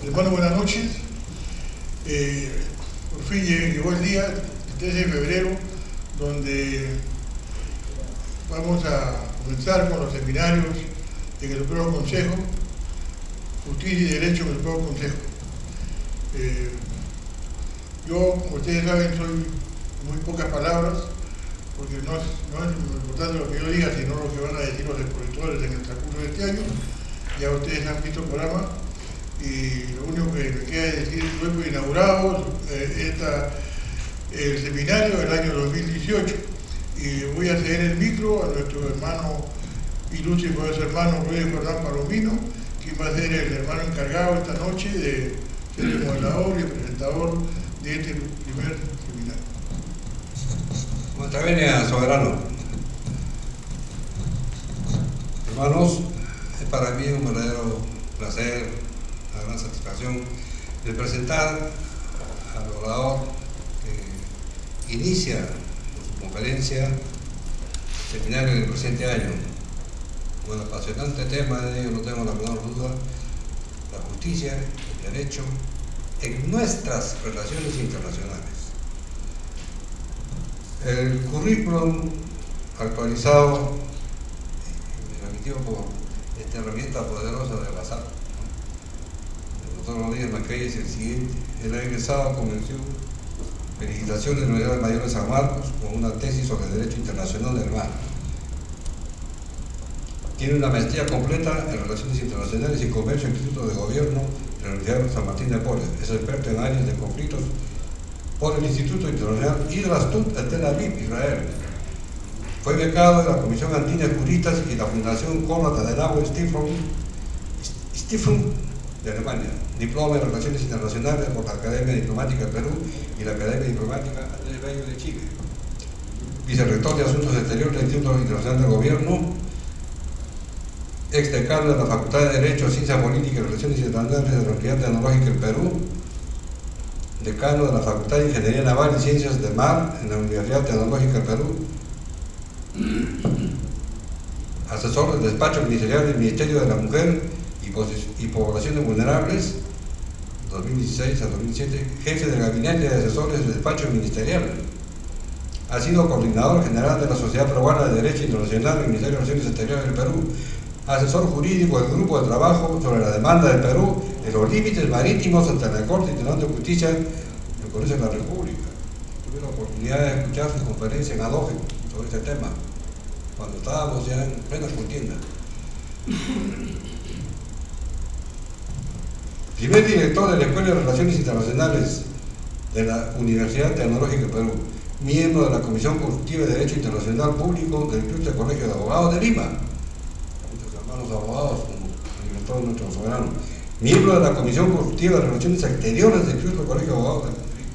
Hermano, buenas noches. Por fin llegó el día, el 13 de febrero, donde vamos a comenzar con los seminarios en el Supremo Consejo, Justicia y Derecho en el Supremo Consejo. Yo, como ustedes saben, soy muy pocas palabras, porque no es lo importante lo que yo diga, sino lo que van a decir los expositores en el transcurso de este año. Ya ustedes han visto el programa y lo único que me queda es decir, fue inaugurado el seminario del año 2018 y voy a ceder el micro a nuestro hermano ilustre y poderoso hermano Ruiz Jordán Palomino, quien va a ser el hermano encargado esta noche de ser el moderador y el presentador de este primer seminario. Nuestra venia, soberano. Hermanos, es para mí un verdadero placer, una gran satisfacción de presentar al orador que inicia su conferencia seminario del presente año. Un apasionante tema, de ello no tengo la menor duda, la justicia, el derecho en nuestras relaciones internacionales. El currículum actualizado, remitido por esta herramienta poderosa de la SAP. El doctor Rodríguez Macrey es el siguiente. Él ha egresado con mención felicitaciones de la Universidad Mayor de San Marcos con una tesis sobre Derecho Internacional del Mar. Tiene una maestría completa en Relaciones Internacionales y Comercio en el Instituto de Gobierno de la Universidad San Martín de Porres. Es experto en áreas de conflictos por el Instituto Internacional Hidrastut de Tel Aviv, Israel. Fue becado de la Comisión Andina de Juristas y la Fundación Konrad Adenauer Stiftung de Alemania. Diploma en Relaciones Internacionales por la Academia Diplomática de Perú y la Academia Diplomática Andrés Bello de Chile. Vicerrector de Asuntos Exteriores del Instituto Internacional de Gobierno. Exdecano de la Facultad de Derecho, Ciencia Política y Relaciones Internacionales de la Universidad Tecnológica del Perú. Decano de la Facultad de Ingeniería Naval y Ciencias del Mar en la Universidad Tecnológica del Perú. Asesor del despacho ministerial del Ministerio de la Mujer y Poblaciones Vulnerables, 2016 a 2007, jefe del gabinete de asesores del despacho ministerial. Ha sido coordinador general de la Sociedad Peruana de Derecho Internacional del Ministerio de Relaciones Exteriores del Perú, asesor jurídico del Grupo de Trabajo sobre la demanda del Perú en los límites marítimos ante la Corte Internacional de Justicia del Congreso de la República. Tuve la oportunidad de escuchar su conferencia en Adobe sobre este tema, cuando estábamos ya en plena contienda. Primer director de la Escuela de Relaciones Internacionales de la Universidad Tecnológica del Perú, miembro de la Comisión Consultiva de Derecho Internacional Público del Ilustre Colegio de Abogados de Lima, nuestros hermanos abogados, como el director de nuestro soberano, miembro de la Comisión Consultiva de Relaciones Exteriores del Ilustre Colegio de Abogados de Madrid,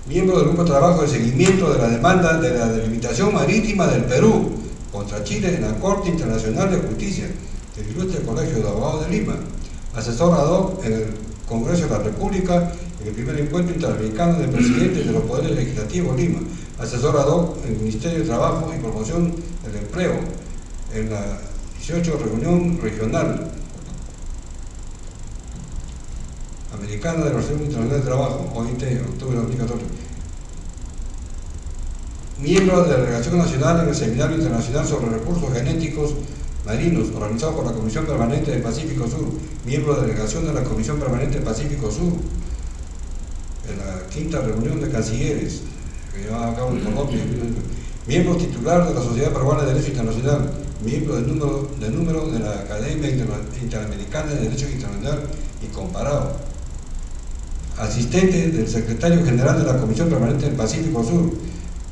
miembro del Grupo de Trabajo de Seguimiento de la Demanda de la Delimitación Marítima del Perú contra Chile en la Corte Internacional de Justicia del Ilustre Colegio de Abogados de Lima, asesor ad hoc en el Congreso de la República en el primer encuentro interamericano de presidentes de los poderes legislativos Lima, asesor ad hoc en el Ministerio de Trabajo y Promoción del Empleo en la 18 Reunión Regional Americana de la Organización Internacional de Trabajo, OIT, octubre de 2014. Miembro de la Delegación Nacional en el Seminario Internacional sobre Recursos Genéticos Marinos, organizado por la Comisión Permanente del Pacífico Sur, miembro de la Delegación de la Comisión Permanente del Pacífico Sur, en la quinta reunión de cancilleres que llevaba a cabo en Colombia, miembro titular de la Sociedad Peruana de Derecho Internacional, miembro del número de la Academia Interamericana de Derecho Internacional y Comparado, asistente del secretario general de la Comisión Permanente del Pacífico Sur,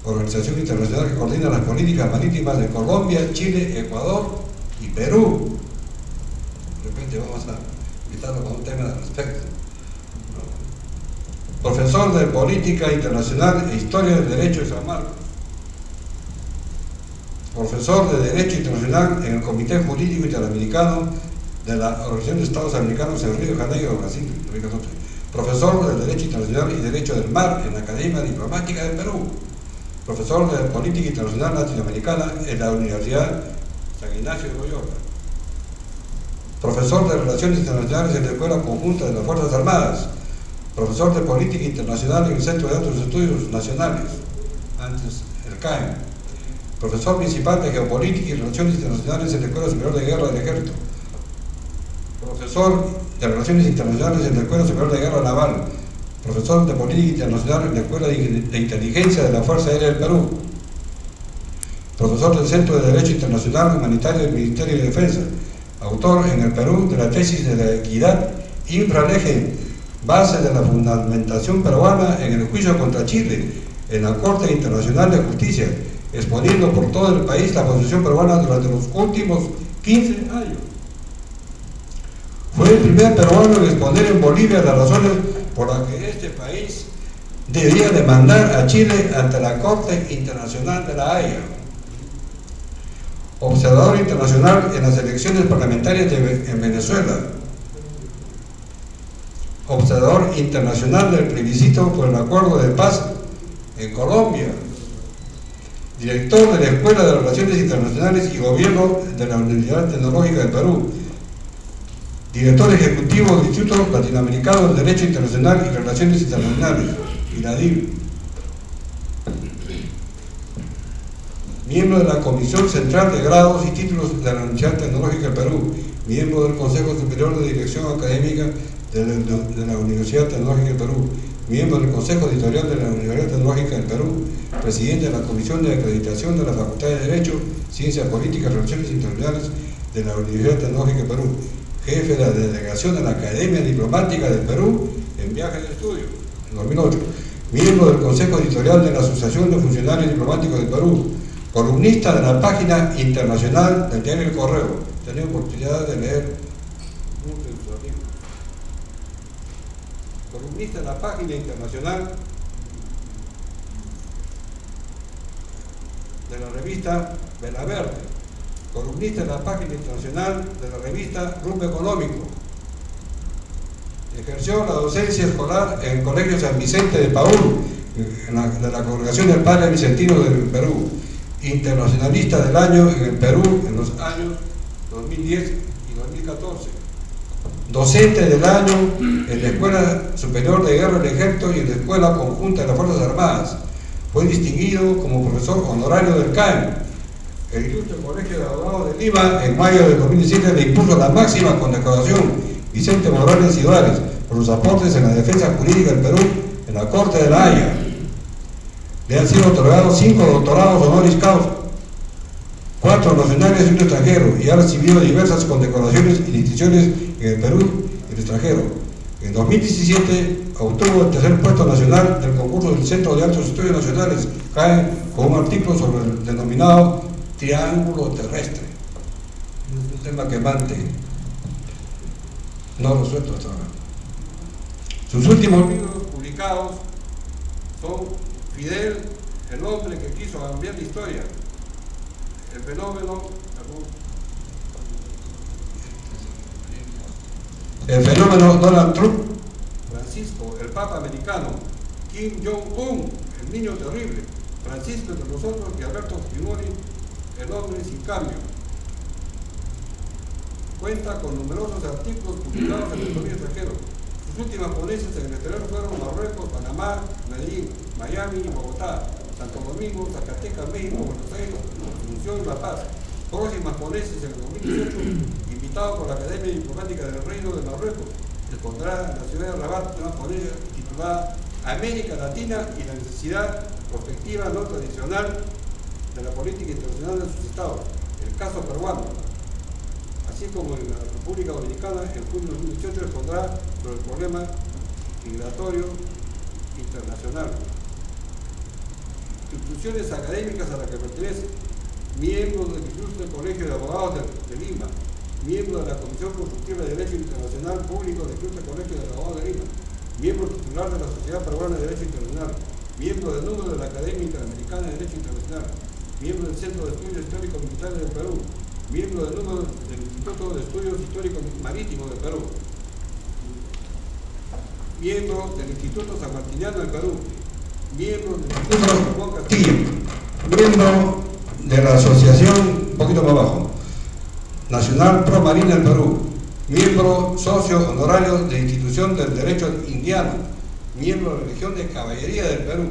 organización internacional que coordina las políticas marítimas de Colombia, Chile, Ecuador y Perú. De repente vamos a invitarlo con un tema al respecto. Profesor de Política Internacional e Historia del Derecho de San Marcos. Profesor de Derecho Internacional en el Comité Jurídico Interamericano de la Organización de Estados Americanos en Río de Janeiro, Brasil, 2014. Profesor de Derecho Internacional y Derecho del Mar en la Academia Diplomática de Perú. Profesor de Política Internacional Latinoamericana en la Universidad San Ignacio de Loyola. profesor de Relaciones Internacionales en la Escuela Conjunta de las Fuerzas Armadas, profesor de Política Internacional en el Centro de Altos Estudios Nacionales, antes el CAEM, profesor principal de Geopolítica y Relaciones Internacionales en la Escuela Superior de Guerra del Ejército, profesor de Relaciones Internacionales en la Escuela Superior de Guerra Naval, profesor de Política Internacional en la Escuela de Inteligencia de la Fuerza Aérea del Perú, profesor del Centro de Derecho Internacional Humanitario del Ministerio de Defensa, autor en el Perú de la tesis de la equidad infralege, base de la fundamentación peruana en el juicio contra Chile en la Corte Internacional de Justicia, exponiendo por todo el país la posición peruana durante los últimos 15 años. Fue el primer peruano en exponer en Bolivia las razones por las que este país debía demandar a Chile ante la Corte Internacional de la Haya. Observador internacional en las elecciones parlamentarias en Venezuela. Observador internacional del plebiscito por el acuerdo de paz en Colombia. Director de la Escuela de Relaciones Internacionales y Gobierno de la Universidad Tecnológica del Perú. Director ejecutivo del Instituto Latinoamericano del Derecho Internacional y Relaciones Internacionales, IRADIR. Miembro de la Comisión Central de Grados y Títulos de la Universidad Tecnológica del Perú. Miembro del Consejo Superior de Dirección Académica de la Universidad Tecnológica del Perú. Miembro del Consejo Editorial de la Universidad Tecnológica del Perú. Presidente de la Comisión de Acreditación de la Facultad de Derecho, Ciencias Políticas y Relaciones Internacionales de la Universidad Tecnológica del Perú. Jefe de la delegación de la Academia Diplomática del Perú en viaje de estudio, en 2008. Miembro del Consejo Editorial de la Asociación de Funcionarios Diplomáticos del Perú. Columnista de la página internacional del diario El Correo. He tenido oportunidad de leer mucho de sus artículos. Columnista de la página internacional de la revista Vela Verde. Columnista de la página internacional de la revista Rumbo Económico. Ejerció la docencia escolar en el Colegio San Vicente de Paúl, de la Congregación del Padre Vicentino del Perú. Internacionalista del año en el Perú en los años 2010 y 2014. Docente del año en la Escuela Superior de Guerra del Ejército y en la Escuela Conjunta de las Fuerzas Armadas. Fue distinguido como profesor honorario del CAEM. El Ilustre Colegio de Abogados de Lima, en mayo de 2017, le impuso la máxima condecoración Vicente Morales y Duárez por sus aportes en la defensa jurídica del Perú en la Corte de la Haya. Le han sido otorgados 5 doctorados honoris causa, 4 nacionales y un extranjero, y ha recibido diversas condecoraciones y distinciones en el Perú y el extranjero. En 2017 obtuvo el tercer puesto nacional del concurso del Centro de Altos Estudios Nacionales, CAE, con un artículo sobre el denominado triángulo terrestre. Es un tema quemante, no resuelto hasta ahora. Sus últimos libros publicados son Fidel, el hombre que quiso cambiar la historia, el fenómeno Donald Trump, Francisco, el Papa americano, Kim Jong-un, el niño terrible, Francisco entre nosotros y Alberto Fujimori, el hombre sin cambio. Cuenta con numerosos artículos publicados en el dominio extranjero. Sus últimas ponencias en el exterior fueron Marruecos, Panamá, Medellín, Miami, Bogotá, Santo Domingo, Zacatecas, México, Buenos Aires, Asunción y La Paz. Próximas ponencias en el 2018, invitado por la Academia Diplomática del Reino de Marruecos, expondrá en la ciudad de Rabat una ponencia titulada América Latina y la necesidad prospectiva no tradicional de la política internacional de sus estados, el caso peruano, así como en la República Dominicana. En junio de 2018 expondrá sobre el problema migratorio internacional. Instituciones académicas a las que pertenece: miembro del Ilustre Colegio de Abogados de Lima, miembro de la Comisión Consultiva de Derecho Internacional Público del Ilustre Colegio de Abogados de Lima, miembro titular de la Sociedad Peruana de Derecho Internacional, miembro del número de la Academia Interamericana de Derecho Internacional, miembro del Centro de Estudios Históricos Militares del Perú, miembro del número del Instituto de Estudios Históricos Marítimos del Perú, miembro del Instituto San Martiniano del Perú, miembro del Instituto Juan Castillo, miembro de la Asociación, un poquito más abajo, Nacional Pro Marina del Perú, miembro socio honorario de Institución del Derecho Indiano, miembro de la Legión de Caballería del Perú,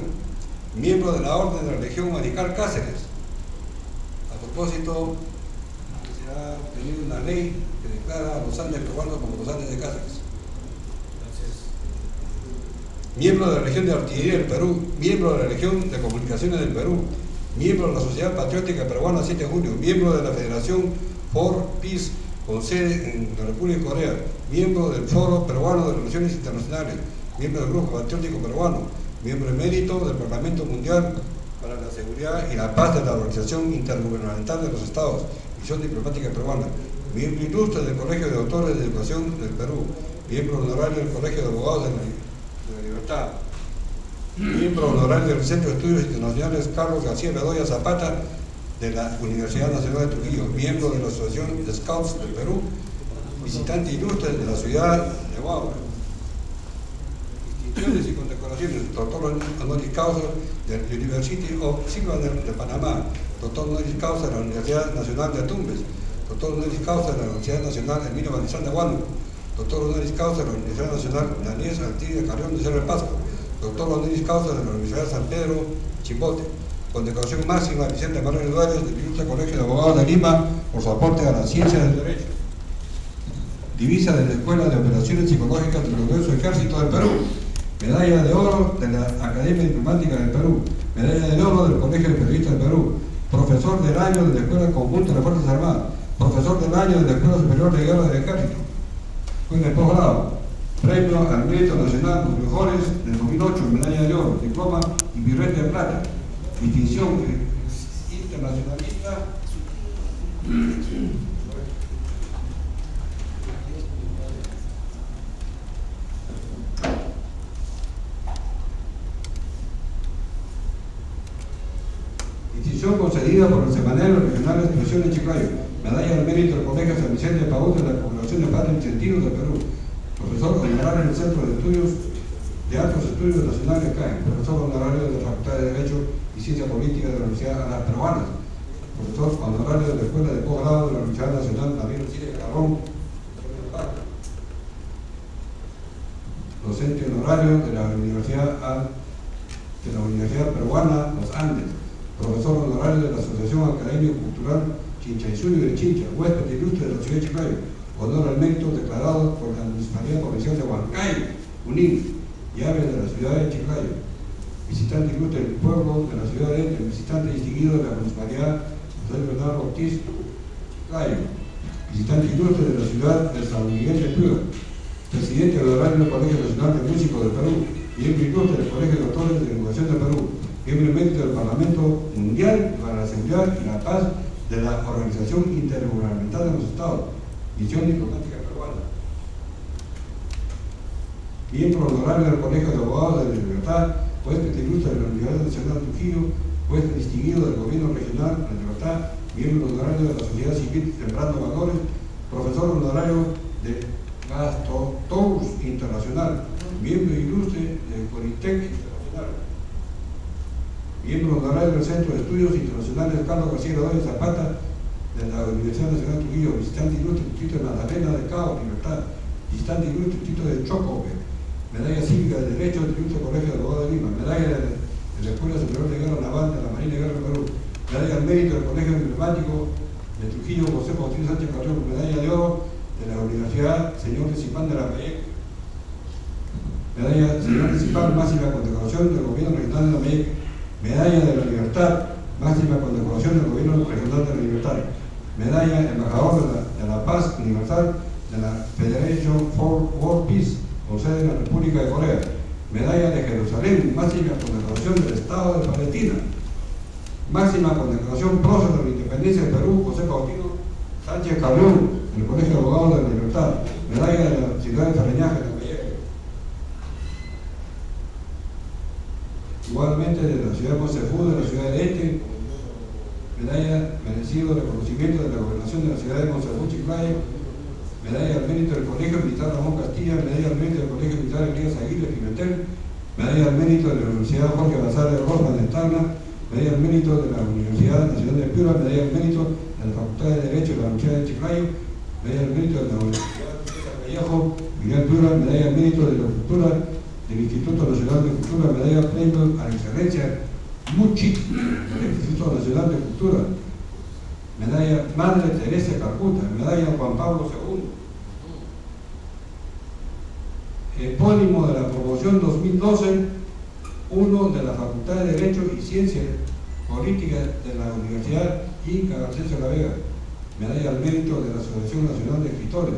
miembro de la Orden de la Legión Marical Cáceres. A propósito, se ha tenido una ley que declara a los Andes peruanos como los Andes de Cáceres. Miembro de la Legión de Artillería del Perú, miembro de la Legión de Comunicaciones del Perú, miembro de la Sociedad Patriótica Peruana 7 de junio, miembro de la Federación for Peace con sede en la República de Corea, miembro del Foro Peruano de Relaciones Internacionales, miembro del Grupo Patriótico Peruano, miembro emérito del Parlamento Mundial para la Seguridad y la Paz de la Organización Intergubernamental de los Estados, Misión Diplomática Peruana, miembro ilustre del Colegio de Autores de Educación del Perú, miembro honorario del Colegio de Abogados de la Libertad, miembro honorario del Centro de Estudios Internacionales Carlos García Bedoya Zapata de la Universidad Nacional de Trujillo, miembro de la Asociación de Scouts del Perú, visitante ilustre de la ciudad de Huaura. Instituciones y condecoraciones: doctor honoris causa del University of Silvaner de Panamá, doctor honoris causa de la Universidad Nacional de Tumbes, doctor honoris causa de la Universidad Nacional Emilio Balizán de Huánuco, doctor honoris causa de la Universidad Nacional Daniel Artigas Carrión de Cerro de Pasco, doctor honoris causa de la Universidad San Pedro Chimbote. Condecoración máxima a Vicente Manuel Eduardo del Ilustre Colegio de Abogados de Lima por su aporte a la ciencia del derecho. Divisa de la Escuela de Operaciones Psicológicas del Glorioso Ejército del Perú. Medalla de oro de la Academia Diplomática del Perú. Medalla de oro del Colegio de Periodistas del Perú. Profesor del año de la Escuela Conjunta de las Fuerzas Armadas. Profesor del año de la Escuela Superior de Guerra del Ejército. Fue de posgrado. Premio al Mérito Nacional Los Mejores del 2008, medalla de oro, diploma y birrete de plata. Distinción internacionalista. Distinción concedida por el Semanario Regional de Expresión de Chiclayo. Medalla del Mérito del Colegio San Vicente de Paúl de la Congregación de Padres Vicentinos de Perú. Profesor honorario en el Centro de Estudios de Altos Estudios Nacionales CAE. Profesor honorario de la Facultad de Derecho y Ciencia Política de la Universidad de las Peruanas. Profesor honorario de la Escuela de Posgrado de la Universidad Nacional Daniel Artigas Carrión. Docente honorario de la Universidad Peruana Los Andes. Profesor honorario de la Asociación Académico Cultural Chincha y Suyo de Chincha, huésped ilustre de la ciudad de Chiclayo, honor al mérito declarado por la Municipalidad Provincial de Huancayo, Junín, llave de la ciudad de Chiclayo, visitante ilustre del pueblo de la ciudad de Ente, visitante distinguido de la Municipalidad José Bernardo Ortiz, Chiclayo, visitante ilustre de la ciudad de San Miguel de Piura, presidente honorario del Colegio Nacional de Músicos del Perú, miembro ilustre del Colegio de Autores de Educación del Perú, miembro emérito del Parlamento Mundial para la Seguridad y la Paz de la Organización Intergubernamental de los Estados, Misión Diplomática Peruana. Miembro honorario del Colegio de Abogados de la Libertad, huésped ilustre de la Universidad Nacional de Trujillo, huésped distinguido del Gobierno Regional de la Libertad, miembro honorario de la Sociedad Civil Sembrando Valores, profesor honorario de Gastotours Internacional, miembro ilustre del Politec Internacional, miembro honorario del Centro de Estudios Internacionales Carlos García Bedoya Zapata de la Universidad Nacional de Trujillo, visitante ilustre del Distrito de Magdalena de Cabo, Libertad, visitante ilustre del Distrito de Chocope, medalla cívica de Derecho del Ilustre Colegio de Abogados de Lima, medalla de la Escuela Superior de Guerra Naval de la Marina de Guerra del Perú, medalla al mérito del Colegio Diplomático de Trujillo José Faustino Sánchez Carrión, medalla de oro de la Universidad Señor de Cipán de la Mayec, medalla Señor de Cipán, máxima condecoración del Gobierno Regional de la Mayec, medalla de la Libertad, máxima condecoración del Gobierno Regional de la Libertad, medalla embajador de la Paz Universal de la Federation for World Peace, con sede en la República de Corea, medalla de Jerusalén, máxima condecoración del Estado de Palestina, máxima condecoración prócer de la Independencia del Perú, José Faustino Sánchez Carrión, del Colegio de Abogados de la Libertad, medalla de la ciudad de Ferreñaje de Vallejo, igualmente de la ciudad de Monsefú, de la ciudad de Ete, medalla merecido reconocimiento de la gobernación de la ciudad de Monsefú, Chiclayo, medalla al mérito del Colegio Militar Ramón Castilla, medalla al mérito del Colegio Militar Elías Aguirre Pimentel, medalla al mérito de la Universidad Jorge Bazar de Rosman de Tacna, medalla al mérito de la Universidad Nacional de Piura, medalla al mérito de la Facultad de Derecho de la Universidad de Chiclayo, medalla al mérito de la Universidad Vallejo, Miguel Piura, medalla al mérito de la cultura del Instituto Nacional de Cultura, medalla premio a la excelencia Muchi del Instituto Nacional de Cultura, medalla Madre Teresa Calcuta, medalla Juan Pablo II, epónimo de la promoción 2012, uno de la Facultad de Derecho y Ciencias Políticas de la Universidad Inca García de la Vega, medalla al mérito de la Asociación Nacional de Escritores,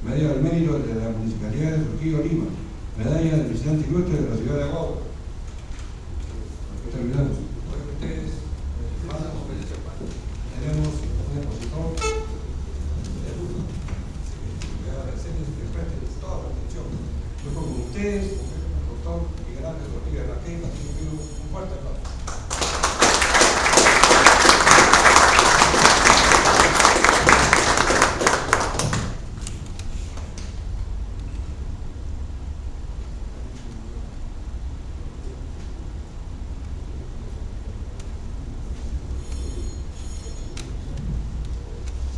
medalla al mérito de la Municipalidad de Trujillo, Lima, medalla del Presidente Ilustre de la Ciudad de Aguado. Terminamos. Tenemos un expositor. Voy a agradecerles que presten toda la atención. Yo con ustedes, el doctor Miguel Ángel Rodríguez Raquel, así que pido un fuerte aplauso.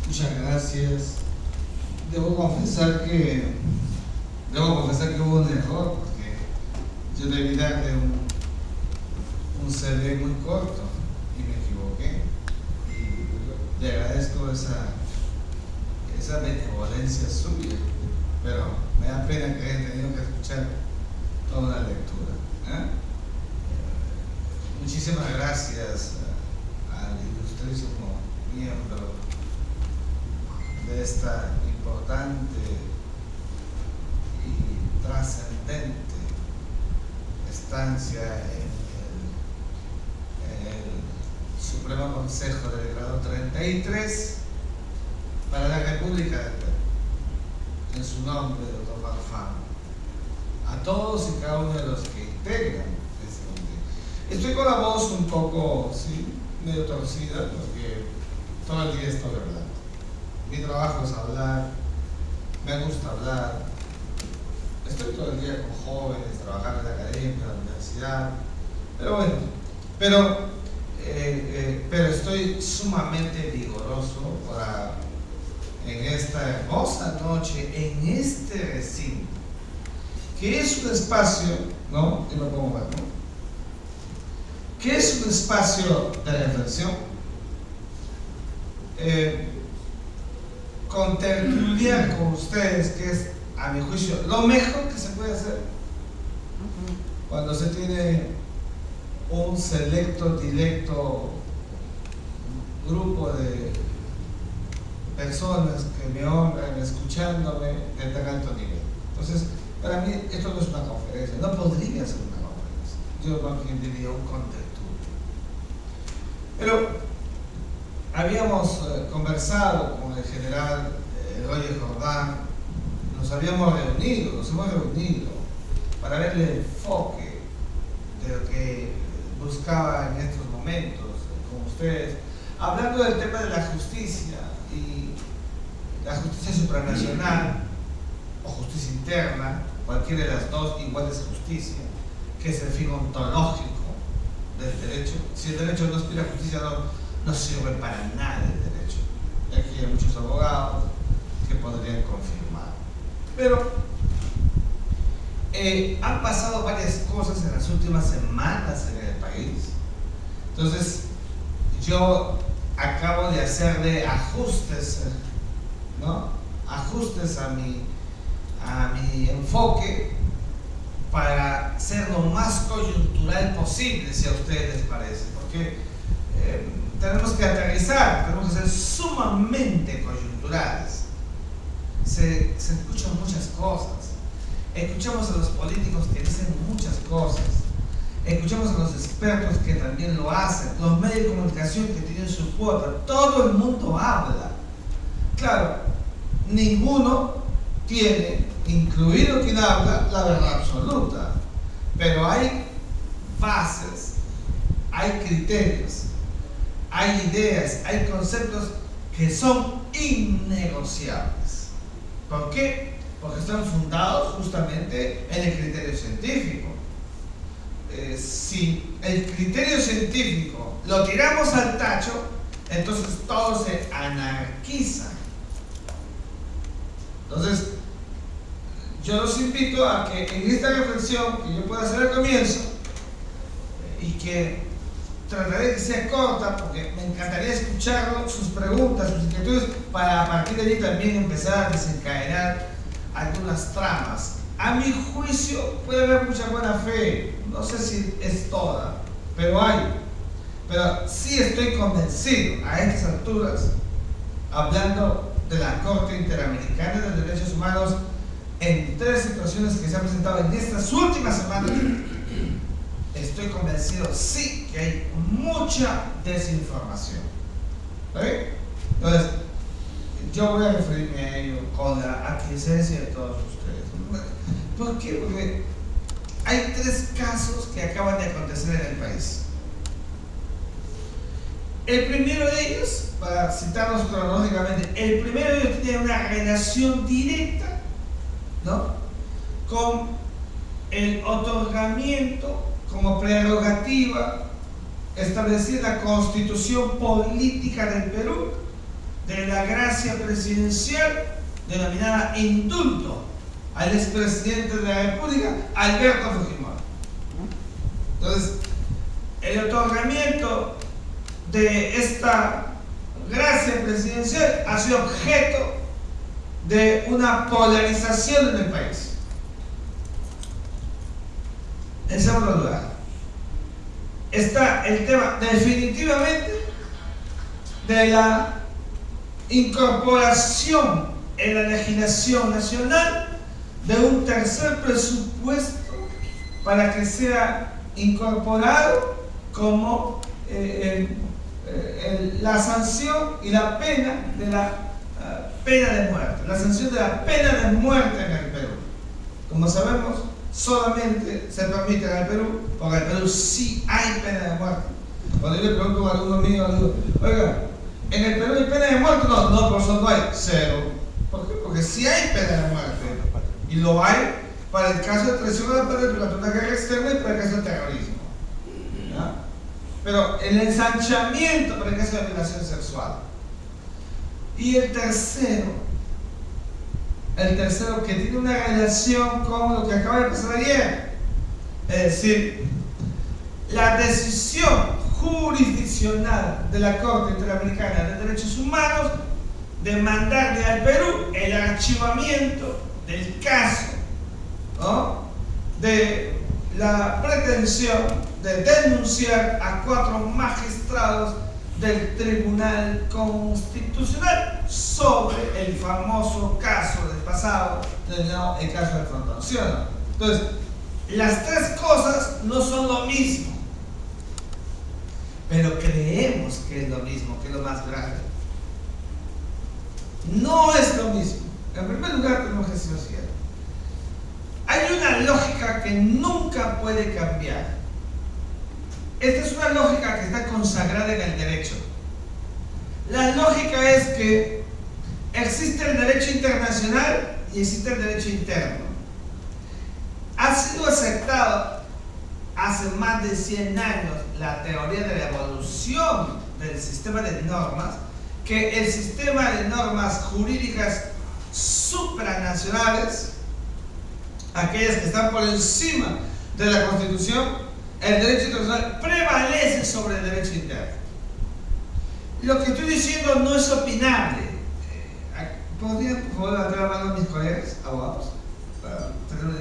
Muchas gracias. Debo confesar que hubo un error, porque yo debí darle un CD muy corto y me equivoqué. Y le agradezco esa benevolencia suya, pero me da pena que haya tenido que escuchar toda una lectura. Muchísimas gracias al ilustrísimo miembro de esta importante y trascendente estancia en el Supremo Consejo del Grado 33 para la República del Perú. En su nombre, doctor Farfán, a todos y cada uno de los que integran este comité. Estoy con la voz un poco, medio torcida, porque todo el día estoy hablando. Mi trabajo es hablar, me gusta hablar. Estoy todo el día con jóvenes, trabajando en la academia, en la universidad. Pero bueno, pero estoy sumamente vigoroso en esta hermosa noche, en este recinto, que es un espacio, ¿no? Y lo pongo ver, ¿no? Que es un espacio de reflexión. Contertuliar con ustedes, que es, a mi juicio, lo mejor que se puede hacer cuando se tiene un selecto, dilecto grupo de personas que me honran escuchándome de tan alto nivel. Entonces, para mí esto no es una conferencia, no podría ser una conferencia, yo más bien diría un contertulio. Pero habíamos conversado con el general Roger Jordán, nos hemos reunido para ver el enfoque de lo que buscaba en estos momentos con ustedes, hablando del tema de la justicia y la justicia supranacional o justicia interna, cualquiera de las dos, igual es justicia, que es el fin ontológico del derecho. Si el derecho no aspira a justicia, no sirve para nada el derecho. Y aquí hay muchos abogados que podrían confirmar. Pero han pasado varias cosas en las últimas semanas en el país. Entonces, yo acabo de hacerle ajustes, ¿no? Ajustes a mi enfoque para ser lo más coyuntural posible, si a ustedes les parece. Porque tenemos que aterrizar, tenemos que ser sumamente coyunturales. Se escuchan muchas cosas. Escuchamos a los políticos que dicen muchas cosas. Escuchamos a los expertos que también lo hacen. Los medios de comunicación que tienen su cuota. Todo el mundo habla. Claro, ninguno tiene, incluido quien habla, la verdad absoluta. Pero hay bases, hay criterios, hay ideas, hay conceptos que son innegociables. ¿Por qué? Porque están fundados justamente en el criterio científico. Si el criterio científico lo tiramos al tacho, entonces todo se anarquiza. Entonces, yo los invito a que en esta reflexión que yo pueda hacer al comienzo, y que trataré de que sea corta, porque me encantaría escuchar sus preguntas, sus inquietudes, para a partir de ahí también empezar a desencadenar algunas tramas. A mi juicio puede haber mucha buena fe, no sé si es toda, pero hay. Pero sí estoy convencido a estas alturas, hablando de la Corte Interamericana de Derechos Humanos, en 3 situaciones que se han presentado en estas últimas semanas, estoy convencido sí que hay mucha desinformación. ¿Okay? Entonces, yo voy a referirme a ello con la aquiescencia de todos ustedes. ¿Por qué? Porque hay 3 casos que acaban de acontecer en el país. El primero de ellos, para citarlos cronológicamente, el primero de ellos tiene una relación directa, ¿no?, con el otorgamiento como prerrogativa establecida en la Constitución Política del Perú de la gracia presidencial denominada indulto al expresidente de la República, Alberto Fujimori. Entonces, el otorgamiento de esta gracia presidencial ha sido objeto de una polarización en el país. En segundo lugar, está el tema definitivamente de la incorporación en la legislación nacional de un tercer presupuesto para que sea incorporado como la sanción y la pena de la pena de muerte, la sanción de la pena de muerte en el Perú. Como sabemos, solamente se permite en el Perú, porque en el Perú sí hay pena de muerte. Cuando yo le pregunto a algún amigo, le digo, oiga, ¿en el Perú hay pena de muerte? No, por eso no hay, 0. ¿Por qué? Porque sí hay pena de muerte, y lo hay para el caso de traición a la patria durante una guerra externa y para el caso de terrorismo, ¿ya? Pero el ensanchamiento para el caso de violación sexual. Y el tercero que tiene una relación con lo que acaba de pasar ayer, es decir, la decisión jurisdiccional de la Corte Interamericana de Derechos Humanos de mandarle al Perú el archivamiento del caso, ¿no?, de la pretensión de denunciar a 4 magistrados del Tribunal Constitucional sobre el famoso caso del pasado, denominado el caso del Frontón, ¿sí o no? Entonces, las 3 cosas no son lo mismo, pero creemos que es lo mismo, que es lo más grave. No es lo mismo. En primer lugar, tenemos que decirlo siguiente. Hay una lógica que nunca puede cambiar. Esta es una lógica que está consagrada en el derecho. La lógica es que existe el derecho internacional y existe el derecho interno. Ha sido aceptado hace más de 100 años la teoría de la evolución del sistema de normas, que el sistema de normas jurídicas supranacionales, aquellas que están por encima de la Constitución, el derecho internacional prevalece sobre el derecho interno. Lo que estoy diciendo no es opinable. ¿Podrían, por favor, levantar la mano a mis colegas abogados? Para tener una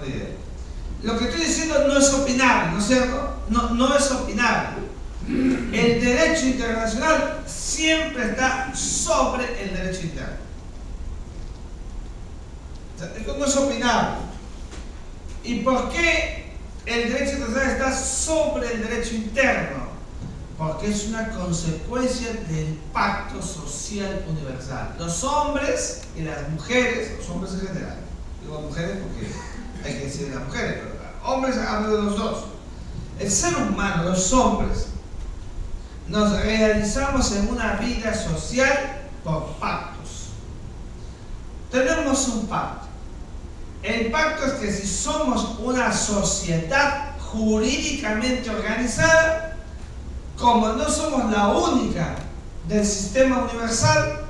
idea. Lo que estoy diciendo no es opinable, ¿no es cierto? No es opinable. El derecho internacional siempre está sobre el derecho interno. O sea, esto no es opinable. ¿Y por qué el derecho internacional está sobre el derecho interno? Porque es una consecuencia del pacto social universal. Los hombres y las mujeres, los hombres en general, digo mujeres porque hay que decir las mujeres, pero hombres hablo de los dos. El ser humano, los hombres, nos realizamos en una vida social por pactos. Tenemos un pacto. El pacto es que si somos una sociedad jurídicamente organizada, como no somos la única del sistema universal,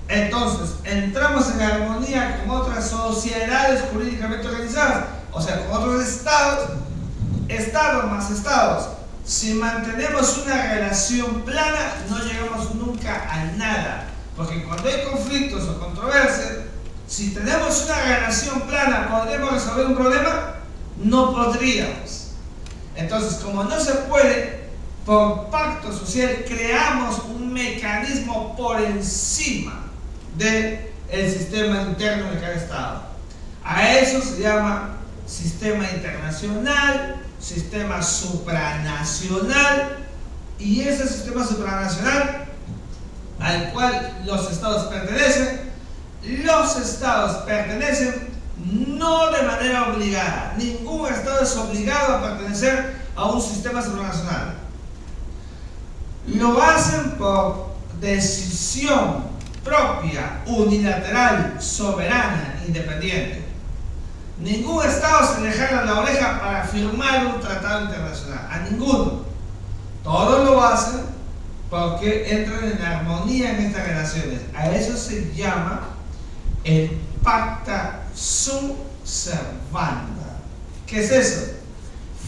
Entonces, entramos en armonía con otras sociedades jurídicamente organizadas, o sea, con otros estados, estados más estados. Si mantenemos una relación plana, no llegamos nunca a nada, porque cuando hay conflictos o controversias, si tenemos una relación plana, ¿podremos resolver un problema? No podríamos. Entonces, como no se puede, por pacto social creamos un mecanismo por encima del sistema interno de cada estado. A eso se llama sistema internacional, sistema supranacional, y ese sistema supranacional al cual los estados pertenecen no de manera obligada. Ningún estado es obligado a pertenecer a un sistema supranacional. Lo hacen por decisión propia, unilateral, soberana, independiente. Ningún estado se le jala la oreja para firmar un tratado internacional, a ninguno. Todos lo hacen porque entran en armonía en estas relaciones. A eso se llama el pacta sunt servanda. ¿Qué es eso?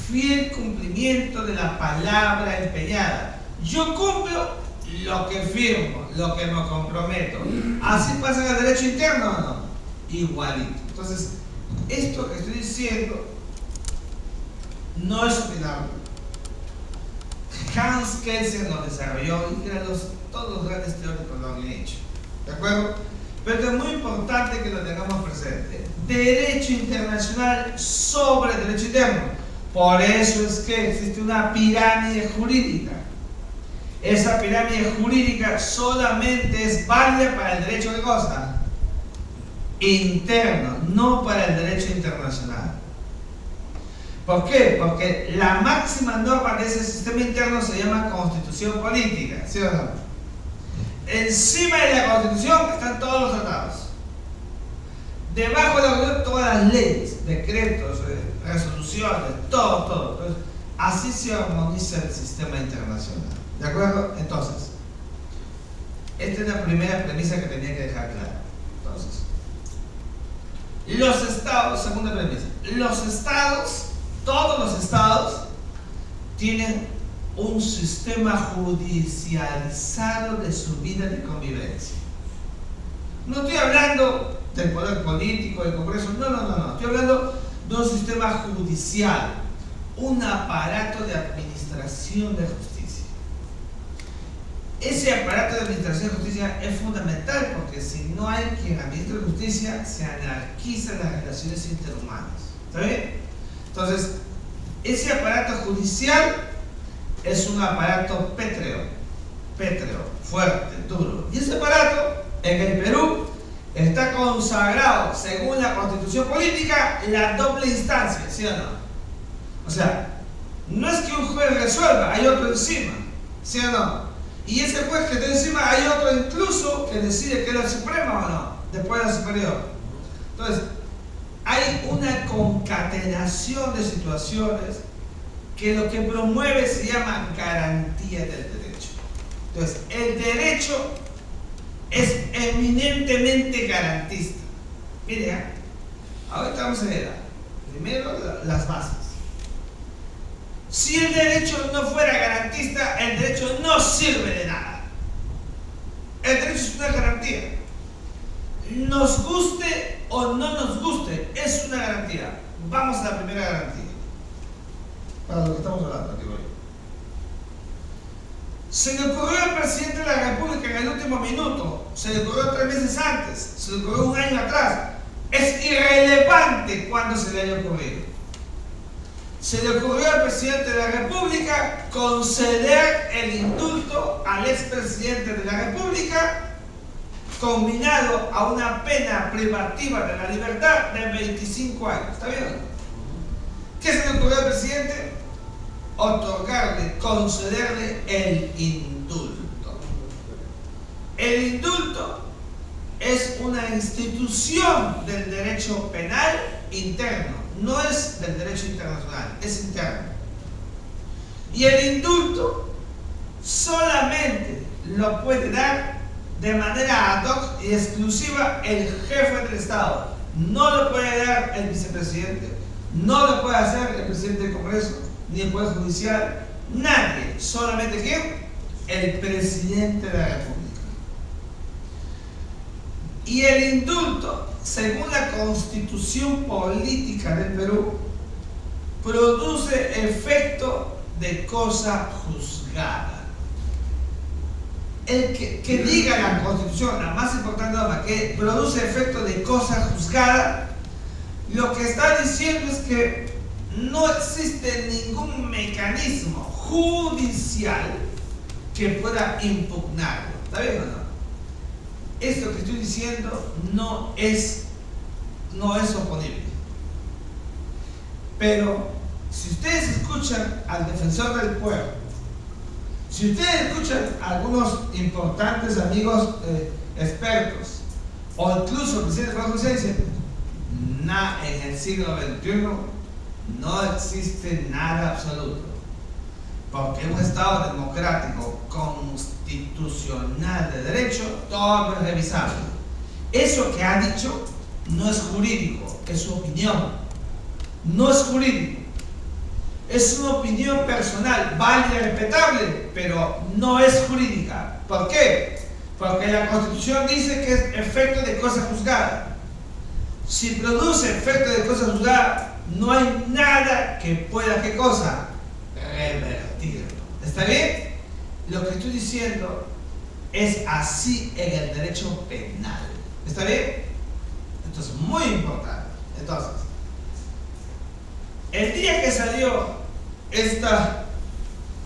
Fiel cumplimiento de la palabra empeñada. Yo cumplo lo que firmo, lo que me comprometo. ¿Así pasa en el derecho interno o no? Igualito. Entonces, esto que estoy diciendo no es opinable. Hans Kelsen lo desarrolló y todos los grandes teóricos lo han hecho. ¿De acuerdo? Pero es muy importante que lo tengamos presente. Derecho internacional sobre derecho interno. Por eso es que existe una pirámide jurídica. Esa pirámide jurídica solamente es válida para el derecho de cosa interno, no para el derecho internacional. ¿Por qué? Porque la máxima norma de ese sistema interno se llama constitución política, ¿sí o no? Encima de la constitución están todos los tratados. Debajo de la constitución todas las leyes, decretos, resoluciones, todo. Entonces, así se armoniza el sistema internacional. ¿De acuerdo? Entonces, esta es la primera premisa que tenía que dejar clara. Entonces, los estados, segunda premisa, todos los estados tienen un sistema judicializado de su vida de convivencia. No estoy hablando del poder político, del Congreso, no. Estoy hablando de un sistema judicial, un aparato de administración de justicia. Ese aparato de administración de justicia es fundamental porque si no hay quien administre justicia, se anarquizan las relaciones interhumanas. ¿Está bien? Entonces, ese aparato judicial es un aparato pétreo, fuerte, duro. Y ese aparato, en el Perú, está consagrado, según la Constitución política, la doble instancia, ¿sí o no? O sea, no es que un juez resuelva, hay otro encima, ¿sí o no? Y ese juez que está encima, hay otro incluso que decide que es la suprema o no, después de la superior. Entonces, hay una concatenación de situaciones que lo que promueve se llama garantía del derecho. Entonces, el derecho es eminentemente garantista. Mire, ahorita vamos a ver primero las bases. Si el derecho no fuera garantista, el derecho no sirve de nada. El derecho es una garantía. Nos guste o no nos guste, es una garantía. Vamos a la primera garantía. Para lo que estamos hablando, digo yo. Se le ocurrió al presidente de la República en el último minuto, se le ocurrió 3 meses antes, se le ocurrió 1 año atrás. Es irrelevante cuándo se le haya ocurrido. Se le ocurrió al presidente de la República conceder el indulto al expresidente de la República combinado a una pena privativa de la libertad de 25 años. ¿Está bien? ¿Qué se le ocurrió al presidente? Otorgarle, concederle el indulto. El indulto es una institución del derecho penal interno, no es del derecho internacional, es interno. Y el indulto solamente lo puede dar de manera ad hoc y exclusiva el jefe del Estado. No lo puede dar el vicepresidente, no lo puede hacer el presidente del Congreso, ni el Poder Judicial, nadie. ¿Solamente quién? El presidente de la República. Y el indulto, según la Constitución Política del Perú, produce efecto de cosa juzgada. El que diga la Constitución, la más importante norma, que produce efecto de cosa juzgada, lo que está diciendo es que no existe ningún mecanismo judicial que pueda impugnarlo. ¿Está bien o no? Esto que estoy diciendo no es oponible. Pero si ustedes escuchan al defensor del pueblo, si ustedes escuchan a algunos importantes amigos expertos, o incluso el presidente de la Constitución, dicen, en el siglo XXI no existe nada absoluto, porque un Estado democrático constitucional de derecho, todo es revisable. Eso que ha dicho no es jurídico, es su opinión. No es jurídico. Es una opinión personal, válida y respetable, pero no es jurídica. ¿Por qué? Porque la Constitución dice que es efecto de cosa juzgada. Si produce efecto de cosa juzgada, no hay nada que pueda, ¿qué cosa? Revertirlo. ¿Está bien? Lo que estoy diciendo es así en el derecho penal. ¿Está bien? Esto es muy importante. Entonces, el día que salió esta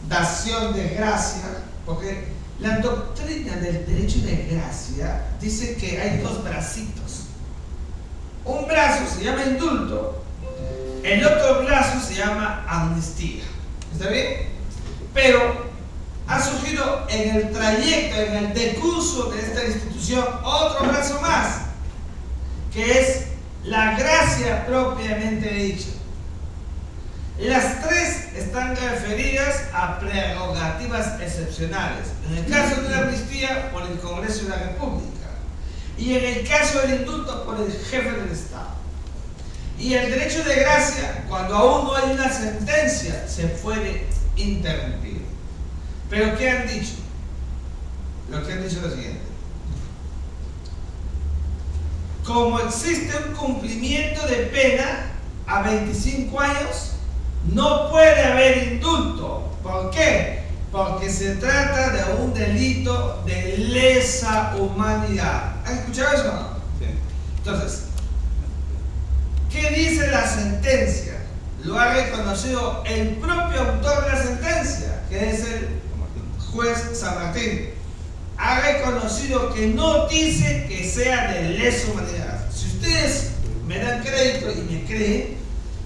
dación de gracia, porque la doctrina del derecho de gracia dice que hay dos bracitos. Un brazo se llama indulto, el otro brazo se llama amnistía. ¿Está bien? Pero ha surgido en el trayecto, en el decurso de esta institución, otro brazo más, que es la gracia propiamente dicha. Las tres están referidas a prerrogativas excepcionales. En el caso de la amnistía, por el Congreso de la República. Y en el caso del indulto, por el jefe del Estado. Y el derecho de gracia, cuando aún no hay una sentencia, se puede interrumpir. Pero ¿qué han dicho? Lo que han dicho es lo siguiente. Como existe un cumplimiento de pena a 25 años, no puede haber indulto. ¿Por qué? Porque se trata de un delito de lesa humanidad. ¿Han escuchado eso o no? Sí. Entonces, ¿qué dice la sentencia? Lo ha reconocido el propio autor de la sentencia, que es el juez San Martín. Ha reconocido que no dice que sea de lesa humanidad. Si ustedes me dan crédito y me creen,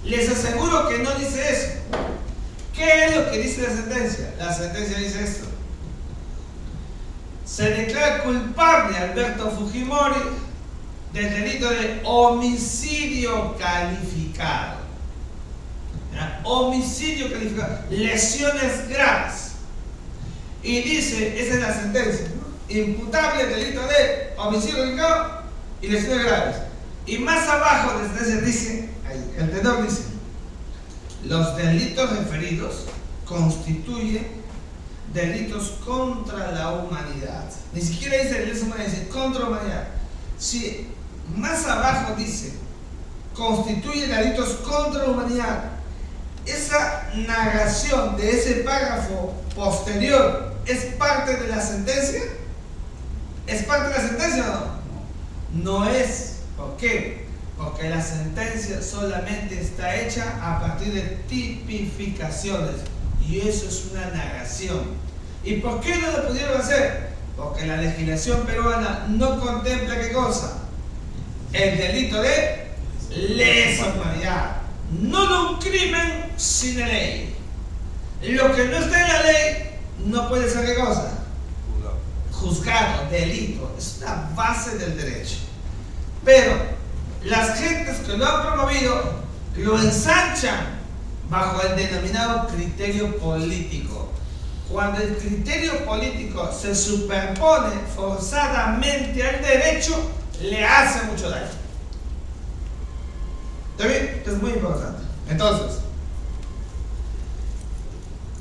les aseguro que no dice eso. ¿Qué es lo que dice la sentencia? La sentencia dice esto. Se declara culpable a Alberto Fujimori del delito de homicidio calificado. ¿Ya? Homicidio calificado. Lesiones graves. Y dice, esa es la sentencia, ¿no? Imputable delito de homicidio calificado y lesiones graves. Y más abajo de la sentencia dice, el tenor dice, los delitos referidos constituyen delitos contra la humanidad. Ni siquiera dice lesa humanidad, dice contra la humanidad. Si más abajo dice constituye delitos contra la humanidad, esa narración de ese párrafo posterior es parte de la sentencia. ¿Es parte de la sentencia o no? No es. ¿Por qué? Porque la sentencia solamente está hecha a partir de tipificaciones. Y eso es una narración. ¿Y por qué no lo pudieron hacer? Porque la legislación peruana no contempla ¿qué cosa? El delito de lesa humanidad. No un crimen sin ley. Lo que no está en la ley no puede ser ¿qué cosa? Juzgado, delito. Es una base del derecho. Pero las gentes que lo han promovido lo ensanchan bajo el denominado criterio político. cuando el criterio político se superpone forzadamente al derecho, le hace mucho daño. ¿Está bien? Esto es muy importante. Entonces,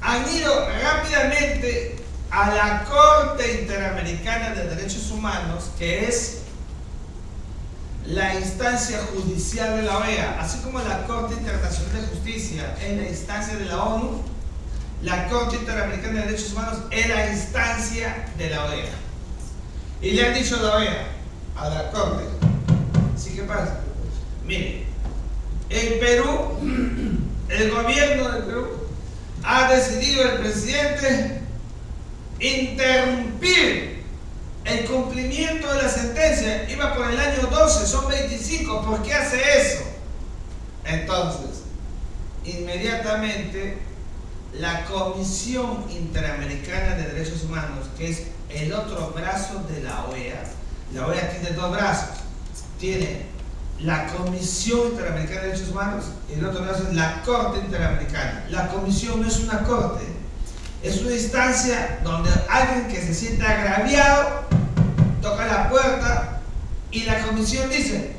han ido rápidamente a la Corte Interamericana de Derechos Humanos, que es la instancia judicial de la OEA, así como la Corte Internacional de Justicia es la instancia de la ONU, la Corte Interamericana de Derechos Humanos es la instancia de la OEA. Y le han dicho a la OEA, a la Corte, ¿sí qué pasa? Mire, en Perú, el gobierno del Perú ha decidido, el presidente, interrumpir el cumplimiento de la sentencia. Iba por el año 12, son 25, ¿por qué hace eso? Entonces, inmediatamente la Comisión Interamericana de Derechos Humanos, que es el otro brazo de la OEA tiene dos brazos, tiene la Comisión Interamericana de Derechos Humanos y el otro brazo es la Corte Interamericana. La Comisión no es una corte, es una instancia donde alguien que se siente agraviado toca la puerta y la Comisión dice: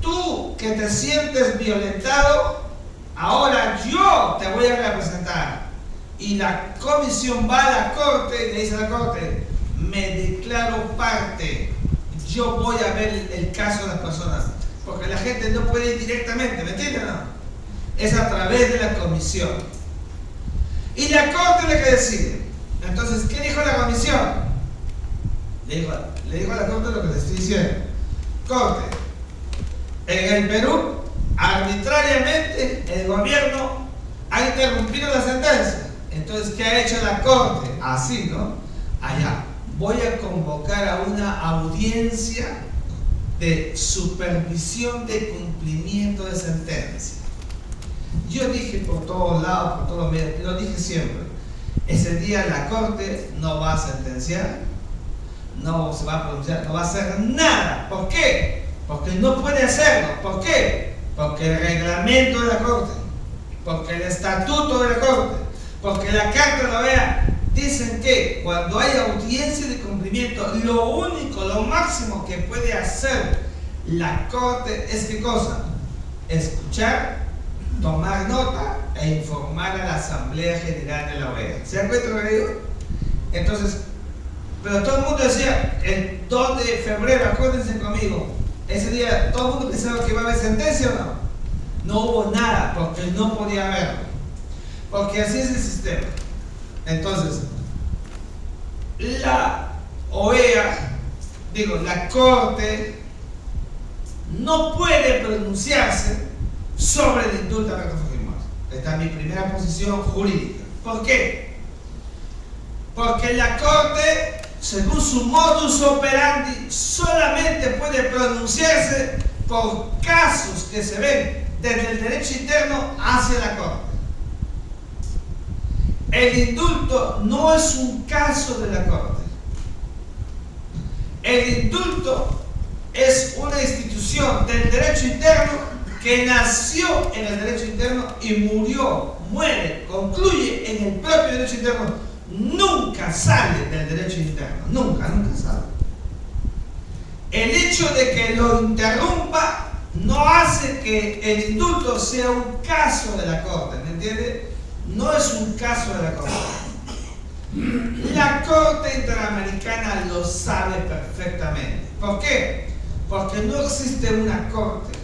tú que te sientes violentado, ahora yo te voy a representar. Y la Comisión va a la Corte y le dice a la Corte: me declaro parte, yo voy a ver el caso de las personas, porque la gente no puede ir directamente, ¿me entienden? No, es a través de la Comisión. Y la Corte es la que decide. Entonces, ¿qué dijo la Comisión? Le dijo a la Corte lo que le estoy diciendo: Corte, en el Perú, arbitrariamente, el gobierno ha interrumpido la sentencia. Entonces, ¿qué ha hecho la Corte? Así, ¿no? Allá, voy a convocar a una audiencia de supervisión de cumplimiento de sentencia. Yo dije por todos lados, por todos los medios, lo dije siempre: ese día la Corte no va a sentenciar, no se va a pronunciar, no va a hacer nada. ¿Por qué? Porque no puede hacerlo. ¿Por qué? Porque el reglamento de la Corte, porque el estatuto de la Corte, porque la Carta de la OEA dicen que cuando hay audiencia de cumplimiento, lo único, lo máximo que puede hacer la Corte es ¿qué cosa? Escuchar, tomar nota e informar a la Asamblea General de la OEA. ¿Se dan cuenta de lo que digo? Entonces, pero todo el mundo decía, el 2 de febrero, acuérdense conmigo, ese día todo el mundo pensaba que iba a haber sentencia o no. No hubo nada, porque no podía haberlo. Porque así es el sistema. Entonces, la OEA, la Corte, no puede pronunciarse sobre el indulto a Alberto Fujimori. Esta es mi primera posición jurídica. ¿Por qué? Porque la Corte, según su modus operandi, solamente puede pronunciarse por casos que se ven desde el derecho interno hacia la Corte. El indulto no es un caso de la Corte. El indulto es una institución del derecho interno que nació en el derecho interno y muere, concluye en el propio derecho interno. Nunca sale del derecho interno, nunca sale. El hecho de que lo interrumpa no hace que el indulto sea un caso de la Corte, ¿me entiende? No es un caso de la Corte. La Corte Interamericana lo sabe perfectamente. ¿Por qué? Porque no existe una Corte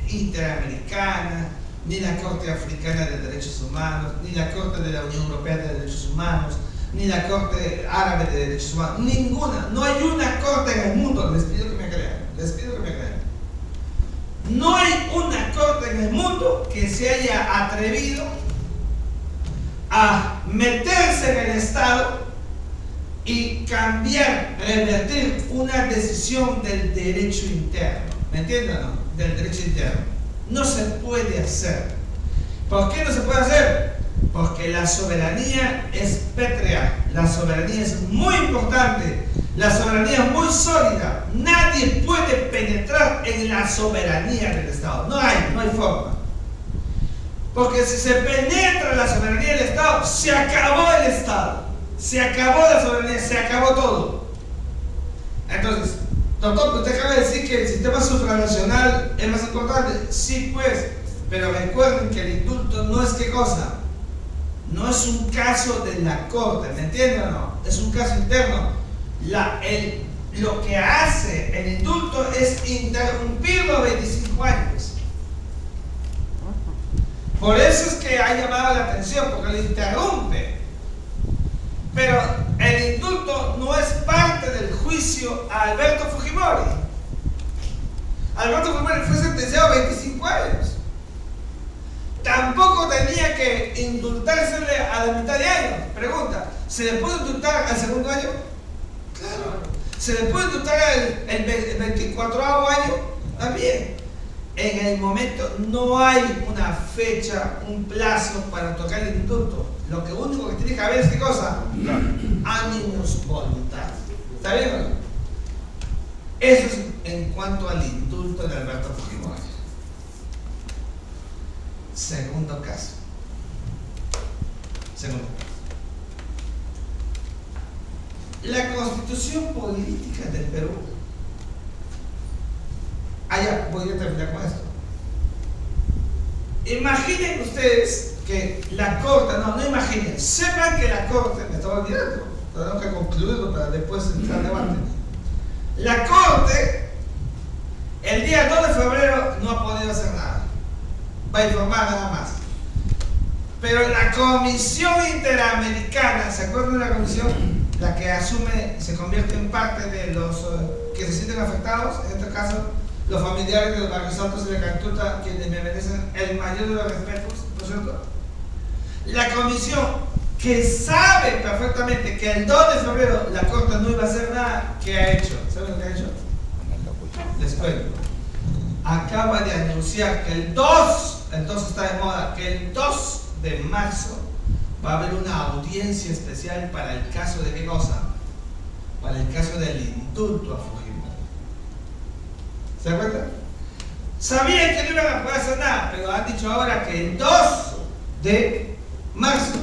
Interamericana, ni la Corte Africana de Derechos Humanos, ni la Corte de la Unión Europea de Derechos Humanos, ni la Corte Árabe de Derechos Humanos, ninguna. No hay una Corte en el mundo, les pido que me crean, no hay una Corte en el mundo que se haya atrevido a meterse en el Estado y cambiar, revertir una decisión del derecho interno. ¿Me entienden o no? Del derecho interno. No se puede hacer. ¿Por qué no se puede hacer? Porque la soberanía es pétrea, la soberanía es muy importante, la soberanía es muy sólida. Nadie puede penetrar en la soberanía del Estado. No hay forma. Porque si se penetra la soberanía del Estado, se acabó el Estado, se acabó la soberanía, se acabó todo. Entonces, doctor, usted acaba de decir que el sistema supranacional es más importante. Sí, pues, pero recuerden que el indulto no es qué cosa. No es un caso de la Corte, ¿me entienden o no? Es un caso interno. Lo que hace el indulto es interrumpir los 25 años. Por eso es que ha llamado la atención, porque lo interrumpe. Pero el indulto no es parte del juicio a Alberto Fujimori. Alberto Fujimori fue sentenciado a 25 años. Tampoco tenía que indultársele a la mitad de año. Pregunta, ¿se le puede indultar al segundo año? Claro. ¿Se le puede indultar el 24º año? También. En el momento no hay una fecha, un plazo para tocar el indulto. Lo que único que tiene que haber es ¿qué cosa? Ánimos, voluntad. ¿Está bien o no? Eso es en cuanto al indulto de Alberto Fujimori. Segundo caso. La Constitución Política del Perú. Ya voy a terminar con esto. Imaginen ustedes que la Corte, no imaginen, sepan que la Corte, me estaba olvidando, tengo que concluirlo para después entrar al debate. La Corte, el día 2 de febrero no ha podido hacer nada, va a informar nada más. Pero la Comisión Interamericana, ¿se acuerdan de la comisión? La que asume, se convierte en parte de los que se sienten afectados, en este caso los familiares de los Barrios Altos y de Cantuta, quienes me merecen el mayor de los respetos, ¿no es cierto? La comisión que sabe perfectamente que el 2 de febrero la Corte no iba a hacer nada, ¿qué ha hecho? ¿Saben lo que ha hecho? Les cuento. Acaba de anunciar que el 2 está de moda, que el 2 de marzo va a haber una audiencia especial para el caso de ¿qué cosa? Para el caso del indulto a Fujimori. ¿Se dan cuenta? Sabían que no iban a poder hacer nada, pero han dicho ahora que el 2 de marzo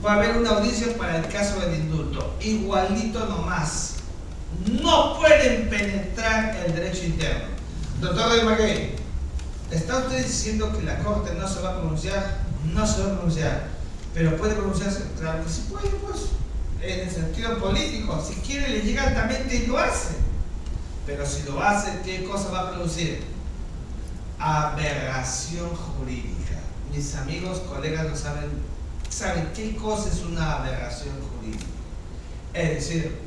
va a haber una audiencia para el caso del indulto. Igualito nomás. No pueden penetrar el derecho interno. Doctor de Maguey, ¿está usted diciendo que la Corte no se va a pronunciar? No se va a pronunciar. ¿Pero puede pronunciarse? Claro que sí puede, pues. En el sentido político. Si quiere, le llega altamente y lo hace. Pero si lo hace, ¿qué cosa va a producir? Aberración jurídica. Mis amigos, colegas, no saben qué cosa es una aberración jurídica. Es decir,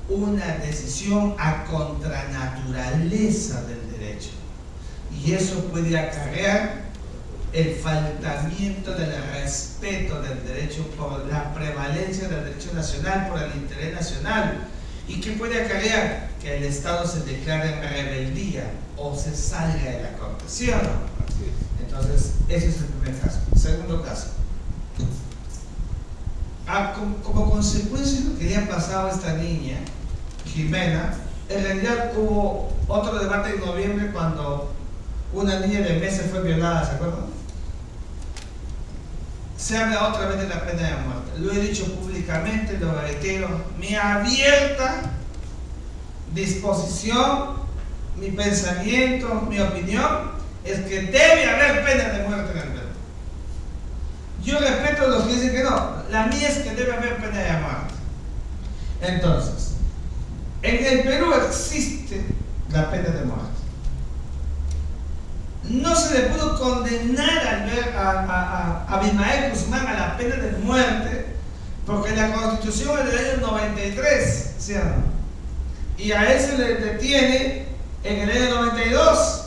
una decisión a contranaturaleza del derecho. Y eso puede acarrear el faltamiento del respeto del derecho por la prevalencia del derecho nacional, por el interés nacional. ¿Y qué puede acarrear? Que el Estado se declare en rebeldía o se salga de la Corte, ¿sí o no? Entonces, ese es el primer caso. Segundo caso. Como consecuencia de lo que le ha pasado a esta niña, Jimena, en realidad hubo otro debate en noviembre cuando una niña de meses fue violada, ¿se acuerdan? Se habla otra vez de la pena de muerte. Lo he dicho públicamente, lo reitero. Mi abierta disposición, mi pensamiento, mi opinión es que debe haber pena de muerte en el Perú. Yo respeto a los que dicen que no. La mía es que debe haber pena de muerte. Entonces, en el Perú existe la pena de muerte. No se le pudo condenar a Abimael Guzmán a la pena de muerte porque la Constitución es del año 93, ¿sí o no? Y a él se le detiene en el año 92.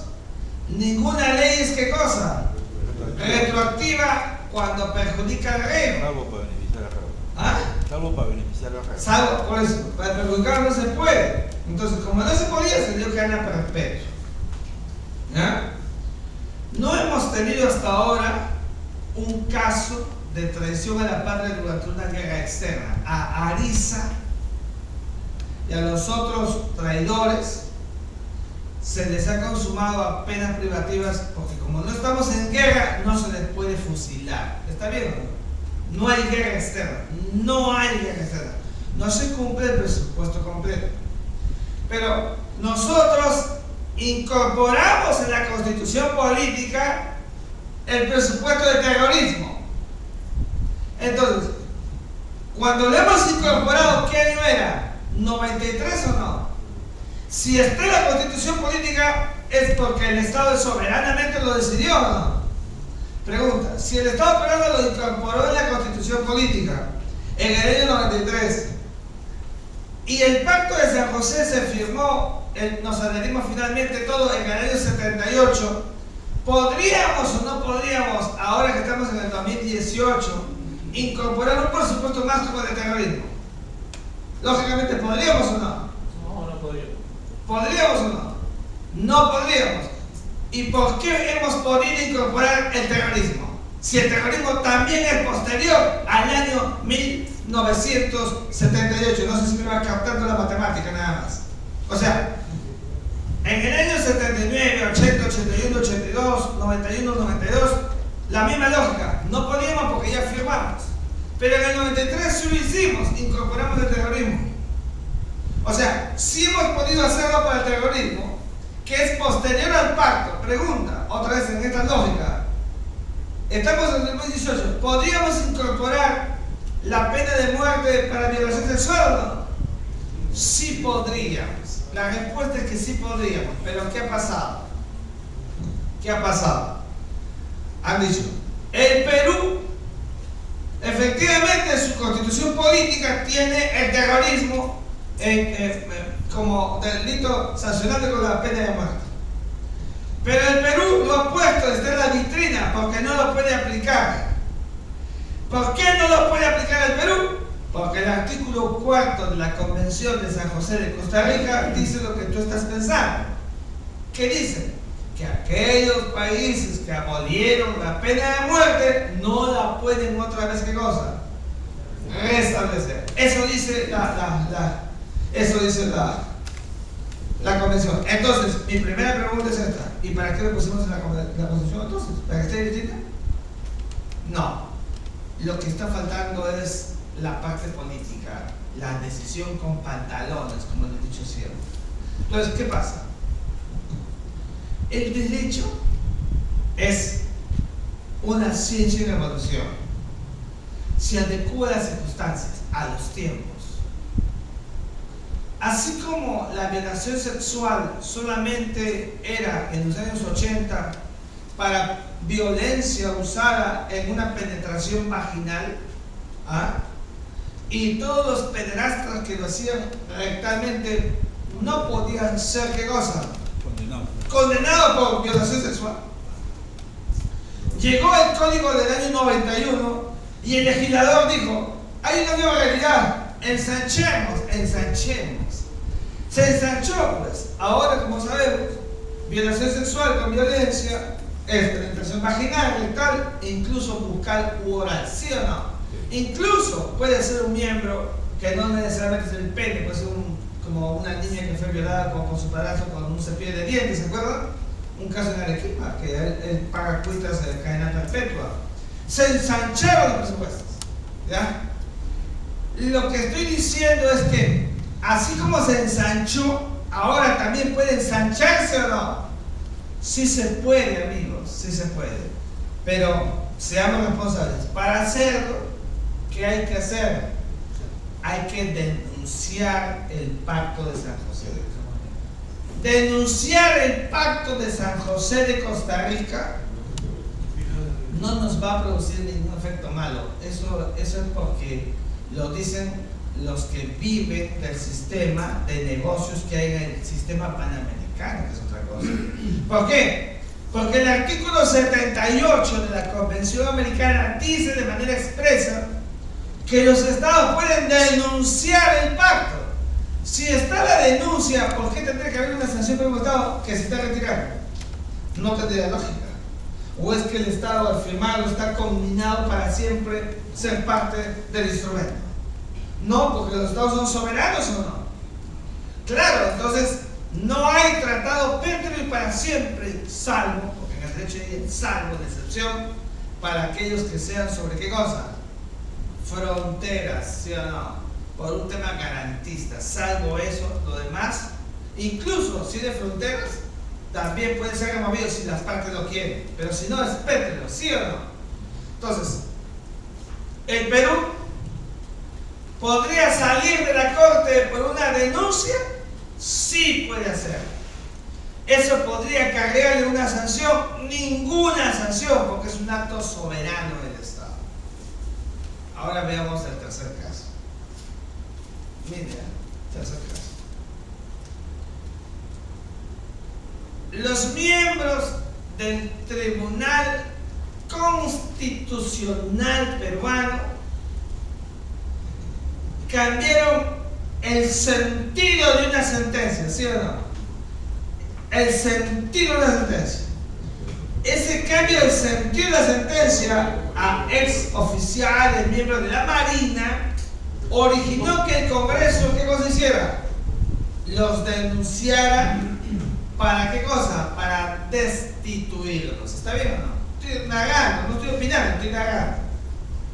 Ninguna ley es ¿qué cosa? Retroactiva cuando perjudica al rey. Salvo para beneficiar al rey. ¿Ah? Salvo para beneficiar al rey. Salvo, por eso, para perjudicar no se puede. Entonces, como no se podía, se dio cadena perpetua. ¿Ya? No hemos tenido hasta ahora un caso de traición a la patria durante una guerra externa. A Ariza y a los otros traidores se les ha consumado a penas privativas porque como no estamos en guerra, no se les puede fusilar. ¿Está bien o no? No hay guerra externa. No hay guerra externa. No se cumple el presupuesto completo. Pero nosotros incorporamos en la Constitución política el presupuesto de terrorismo. Entonces, cuando lo hemos incorporado, ¿qué año era? ¿93 o no? Si está en la Constitución política es porque el Estado soberanamente lo decidió o no. Pregunta, si el Estado peruano lo incorporó en la Constitución política en el año 93 y el Pacto de San José se firmó, nos adherimos finalmente todo en el año 78, ¿podríamos o no podríamos, ahora que estamos en el 2018, incorporar un presupuesto más como el de terrorismo? Lógicamente, ¿podríamos o no? No podríamos. ¿Podríamos o no? No podríamos. ¿Y por qué hemos podido incorporar el terrorismo? Si el terrorismo también es posterior al año 1978. No sé si me va captando la matemática nada más. O sea, en el año 79, 80, 81, 82, 91, 92, la misma lógica. No podíamos porque ya firmamos. Pero en el 93 sí lo hicimos, incorporamos el terrorismo. O sea, sí hemos podido hacerlo para el terrorismo, que es posterior al pacto. Pregunta, otra vez en esta lógica. Estamos en el 2018, ¿podríamos incorporar la pena de muerte para violación sexual o no? Sí podríamos. La respuesta es que sí podríamos. Pero ¿qué ha pasado? ¿Qué ha pasado? Han dicho, el Perú efectivamente en su constitución política tiene el terrorismo como delito sancionable con la pena de muerte. Pero el Perú lo ha puesto, está en la vitrina porque no lo puede aplicar. ¿Por qué no lo puede aplicar el Perú? Porque el artículo 4 de la Convención de San José de Costa Rica dice lo que tú estás pensando. ¿Qué dice? Que aquellos países que abolieron la pena de muerte no la pueden otra vez, ¿qué cosa? Restablecer. Eso dice la convención. Entonces, mi primera pregunta es esta. ¿Y para qué lo pusimos en la constitución entonces? ¿Para que esté distinta? No. Lo que está faltando es la parte política, la decisión con pantalones, como lo he dicho siempre. Entonces, ¿qué pasa? El derecho es una ciencia en evolución. Se adecua a las circunstancias, a los tiempos. Así como la violación sexual solamente era en los años 80 para violencia usada en una penetración vaginal, y todos los pederastas que lo hacían rectalmente no podían ser, ¿qué cosa? Condenado por violación sexual. Llegó el código del año 91 y el legislador dijo, hay una nueva realidad, ensanchemos. Se ensanchó, pues. Ahora, como sabemos, violación sexual con violencia es penetración vaginal, rectal e incluso bucal u oral, ¿sí o no? Incluso puede ser un miembro que no necesariamente es el pene, puede ser como una niña que fue violada con su padrastro con un cepillo de dientes, ¿se acuerdan? Un caso en Arequipa, que él paga cuitas de cadena perpetua. Se ensancharon los presupuestos, ¿ya? Lo que estoy diciendo es que, así como se ensanchó, ahora también puede ensancharse o no. Sí se puede, amigos, sí se puede. Pero seamos responsables. Para hacerlo, ¿qué hay que hacer? Hay que denunciar el Pacto de San José. Denunciar el Pacto de San José de Costa Rica no nos va a producir ningún efecto malo. Eso es porque lo dicen los que viven del sistema de negocios que hay en el sistema panamericano, que es otra cosa. ¿Por qué? Porque el artículo 78 de la Convención Americana dice de manera expresa que los estados pueden denunciar el pacto. Si está la denuncia, ¿por qué tendría que haber una sanción para un estado que se está retirando? No tendría lógica. ¿O es que el estado al firmarlo está conminado para siempre ser parte del instrumento? No, porque los estados son soberanos o no. Claro, entonces No hay tratado pétreo y para siempre, salvo, porque en el derecho hay salvo de excepción, para aquellos que sean sobre qué cosa, fronteras, ¿sí o no? Por un tema garantista, salvo eso, lo demás, incluso si de fronteras, también puede ser removido si las partes lo quieren, pero si no es pétreo, ¿sí o no? Entonces, el Perú podría salir de la corte por una denuncia, sí puede hacer. Eso podría acarrearle una sanción, ninguna sanción, porque es un acto soberano del Estado. Ahora veamos el tercer caso. Mira, tercer caso. Los miembros del Tribunal Constitucional peruano cambiaron el sentido de una sentencia, ¿sí o no? El sentido de la sentencia. Ese cambio de sentido de la sentencia a ex oficiales, miembros de la Marina, originó que el Congreso, ¿qué cosa hiciera? Los denunciara. ¿Para qué cosa? Para destituirlos. ¿Está bien o no? Estoy negando, no estoy opinando, estoy negando.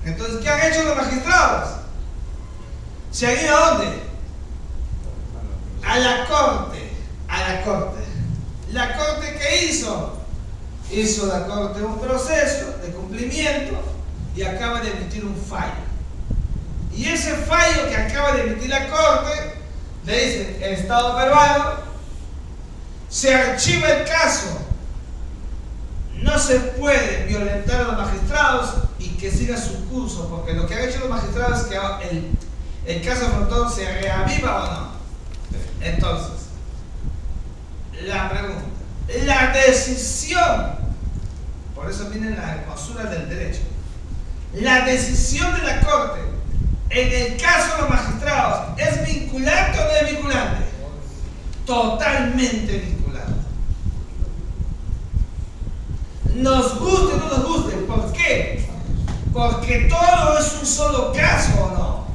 Entonces, ¿qué han hecho los magistrados? ¿Se han ido a dónde? A la Corte. A la Corte. ¿La Corte qué hizo? Hizo la Corte un proceso de cumplimiento y acaba de emitir un fallo. Y ese fallo que acaba de emitir la Corte le dice: el Estado peruano se archiva el caso, no se puede violentar a los magistrados y que siga su curso, porque lo que han hecho los magistrados es que el caso Frontón se reaviva o no. Entonces, la pregunta, la decisión, por eso viene la hermosura del derecho, la decisión de la Corte en el caso de los magistrados, ¿es vinculante o no es vinculante? Totalmente vinculante. Nos guste o no nos guste. ¿Por qué? Porque todo es un solo caso, ¿o no?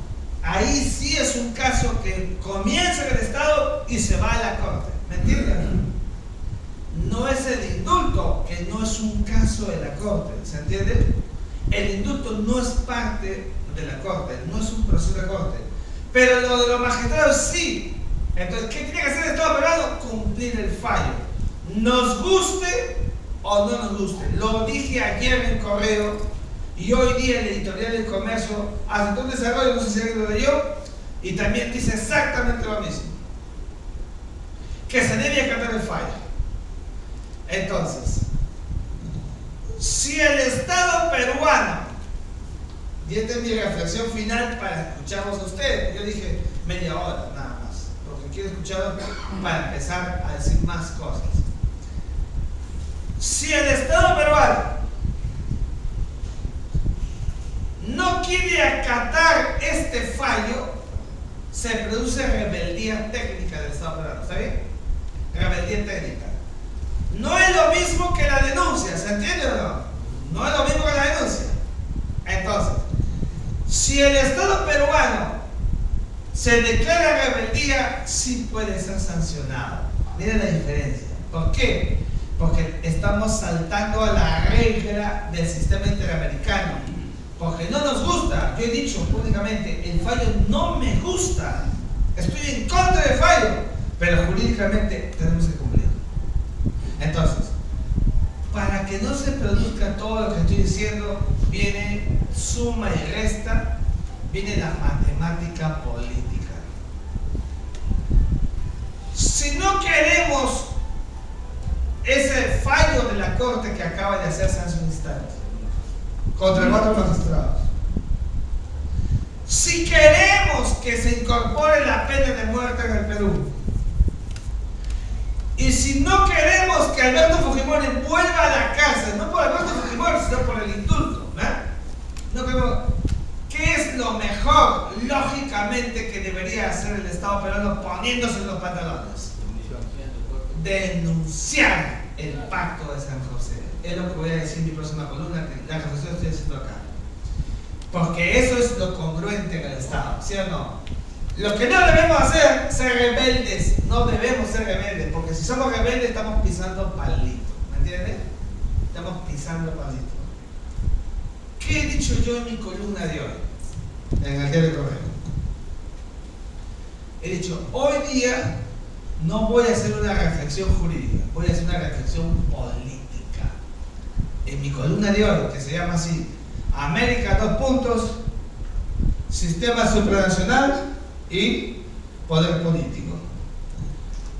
Ahí sí es un caso que comienza en el Estado y se va a la Corte. ¿Me entienden? No es el indulto, que no es un caso de la Corte. ¿Se entiende? El indulto no es parte de la Corte, no es un proceso de la Corte. Pero lo de los magistrados sí. Entonces, ¿qué tiene que hacer el Estado peruano? Cumplir el fallo. Nos guste o no nos guste. Lo dije ayer en correo y hoy día el editorial del Comercio hace un desarrollo, no sé si alguien lo leyó, y también dice exactamente lo mismo. Que se debe acatar el fallo. Entonces, si el Estado peruano, y esta es mi reflexión final para escucharlos a ustedes, yo dije media hora nada más, porque quiero escucharlos para empezar a decir más cosas. Si el Estado peruano no quiere acatar este fallo, se produce rebeldía técnica del Estado peruano, ¿está bien? Rebeldía técnica. No es lo mismo que la denuncia, ¿se entiende o no? No es lo mismo que la denuncia. Entonces, si el Estado peruano se declara rebeldía, sí puede ser sancionado. Miren la diferencia. ¿Por qué? Porque estamos saltando a la regla del sistema interamericano. Porque no nos gusta. Yo he dicho públicamente, el fallo no me gusta. Estoy en contra del fallo. Pero jurídicamente tenemos que cumplir. Entonces, para que no se produzca todo lo que estoy diciendo, viene suma y resta, viene la matemática política. Si no queremos ese fallo de la Corte que acaba de hacerse hace un instante contra 4 magistrados, si queremos que se incorpore la pena de muerte en el Perú, y si no queremos que Alberto Fujimori vuelva a la cárcel, no por Alberto Fujimori, sino por el indulto, no queremos, ¿qué es lo mejor, lógicamente, que debería hacer el Estado peruano poniéndose en los pantalones? Denunciar el pacto de San José. Es lo que voy a decir en mi próxima columna, que la reflexión estoy haciendo acá. Porque eso es lo congruente en el Estado, ¿sí o no? Lo que no debemos hacer, ser rebeldes. No debemos ser rebeldes, porque si somos rebeldes estamos pisando palito. ¿Me entiendes? Estamos pisando palito. ¿Qué he dicho yo en mi columna de hoy? En el diario Correo. He dicho, hoy día no voy a hacer una reflexión jurídica, voy a hacer una reflexión política. En mi columna de hoy, que se llama así, América, sistema supranacional y poder político.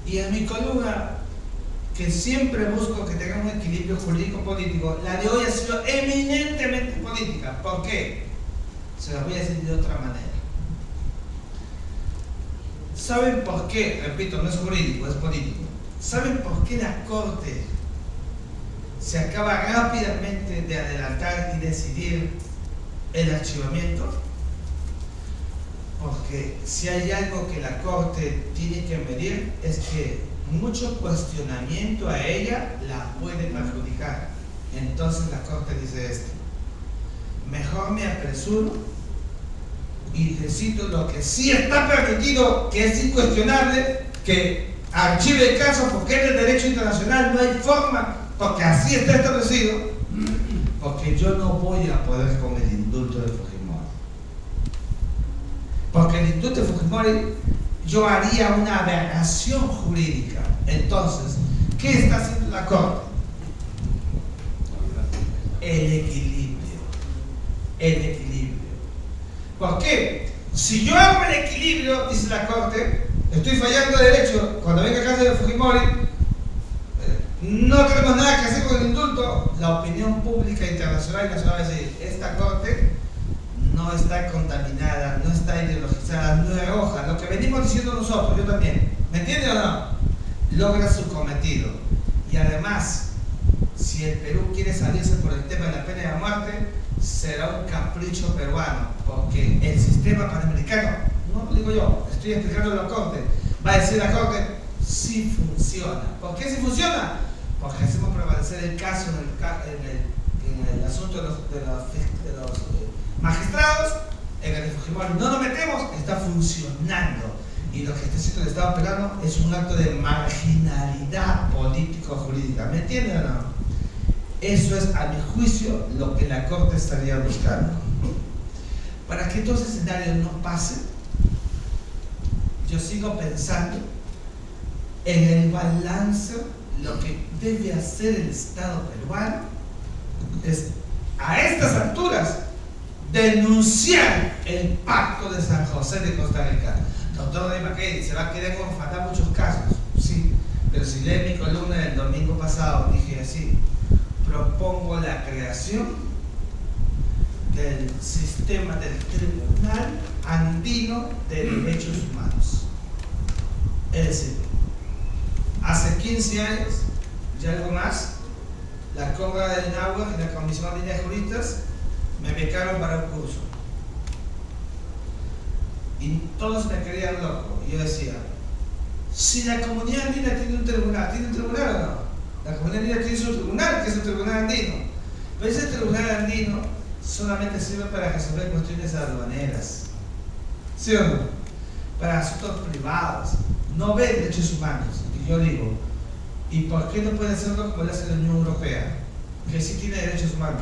Y en mi columna, que siempre busco que tenga un equilibrio jurídico-político, la de hoy ha sido eminentemente política. ¿Por qué? Se lo voy a decir de otra manera. ¿Saben por qué? Repito, no es jurídico, es político. ¿Saben por qué la Corte se acaba rápidamente de adelantar y decidir el archivamiento? Porque si hay algo que la Corte tiene que medir es que mucho cuestionamiento a ella la puede perjudicar. Entonces la Corte dice esto: mejor me apresuro y decido lo que sí está permitido, que es incuestionable, que archive el caso porque es del derecho internacional, no hay forma, porque así está establecido, porque yo no voy a poder con el indulto de Fujimori. Porque el indulto de Fujimori yo haría una aberración jurídica. Entonces, ¿qué está haciendo la Corte? El equilibrio. El equilibrio. ¿Por qué? Si yo hago el equilibrio, dice la Corte, estoy fallando de derecho, cuando venga el caso de Fujimori, no tenemos nada que hacer con el indulto, la opinión pública internacional y nacional va a decir, esta Corte no está contaminada, no está ideologizada, no es roja, lo que venimos diciendo nosotros, yo también, ¿me entiende o no? Logra su cometido. Y además, si el Perú quiere salirse por el tema de la pena de muerte, será un capricho peruano, porque el sistema panamericano, no lo digo yo, estoy explicando a la Corte, va a decir la Corte, sí funciona. ¿Por qué sí funciona? Porque hacemos prevalecer el caso en el asunto de los magistrados, en el de Fujimori no nos metemos, está funcionando. Y lo que está haciendo el Estado peruano es un acto de marginalidad político-jurídica. ¿Me entienden o no? Eso es, a mi juicio, lo que la Corte estaría buscando. Para que estos escenarios no pasen, yo sigo pensando en el balance. Lo que debe hacer el Estado peruano es, a estas alturas, denunciar el Pacto de San José de Costa Rica. Doctor Rey Mackey, se va a querer confatar muchos casos, sí, pero si lee mi columna del domingo pasado, dije así: propongo la creación del sistema del Tribunal Andino de Derechos Humanos. Es decir, hace 15 años y algo más, la Conga del Náhuatl y la Comisión Andina de Juristas me becaron para un curso. Y todos me creían loco. Y yo decía, si la comunidad andina tiene un tribunal o no? La comunidad andina tiene su tribunal, que es el tribunal andino. Pero ese tribunal andino solamente sirve para resolver cuestiones aduaneras. ¿Sí o no? Para asuntos privados. No ve derechos humanos. Y yo digo, ¿y por qué no puede hacerlo como lo hace la Unión Europea? Que sí tiene derechos humanos.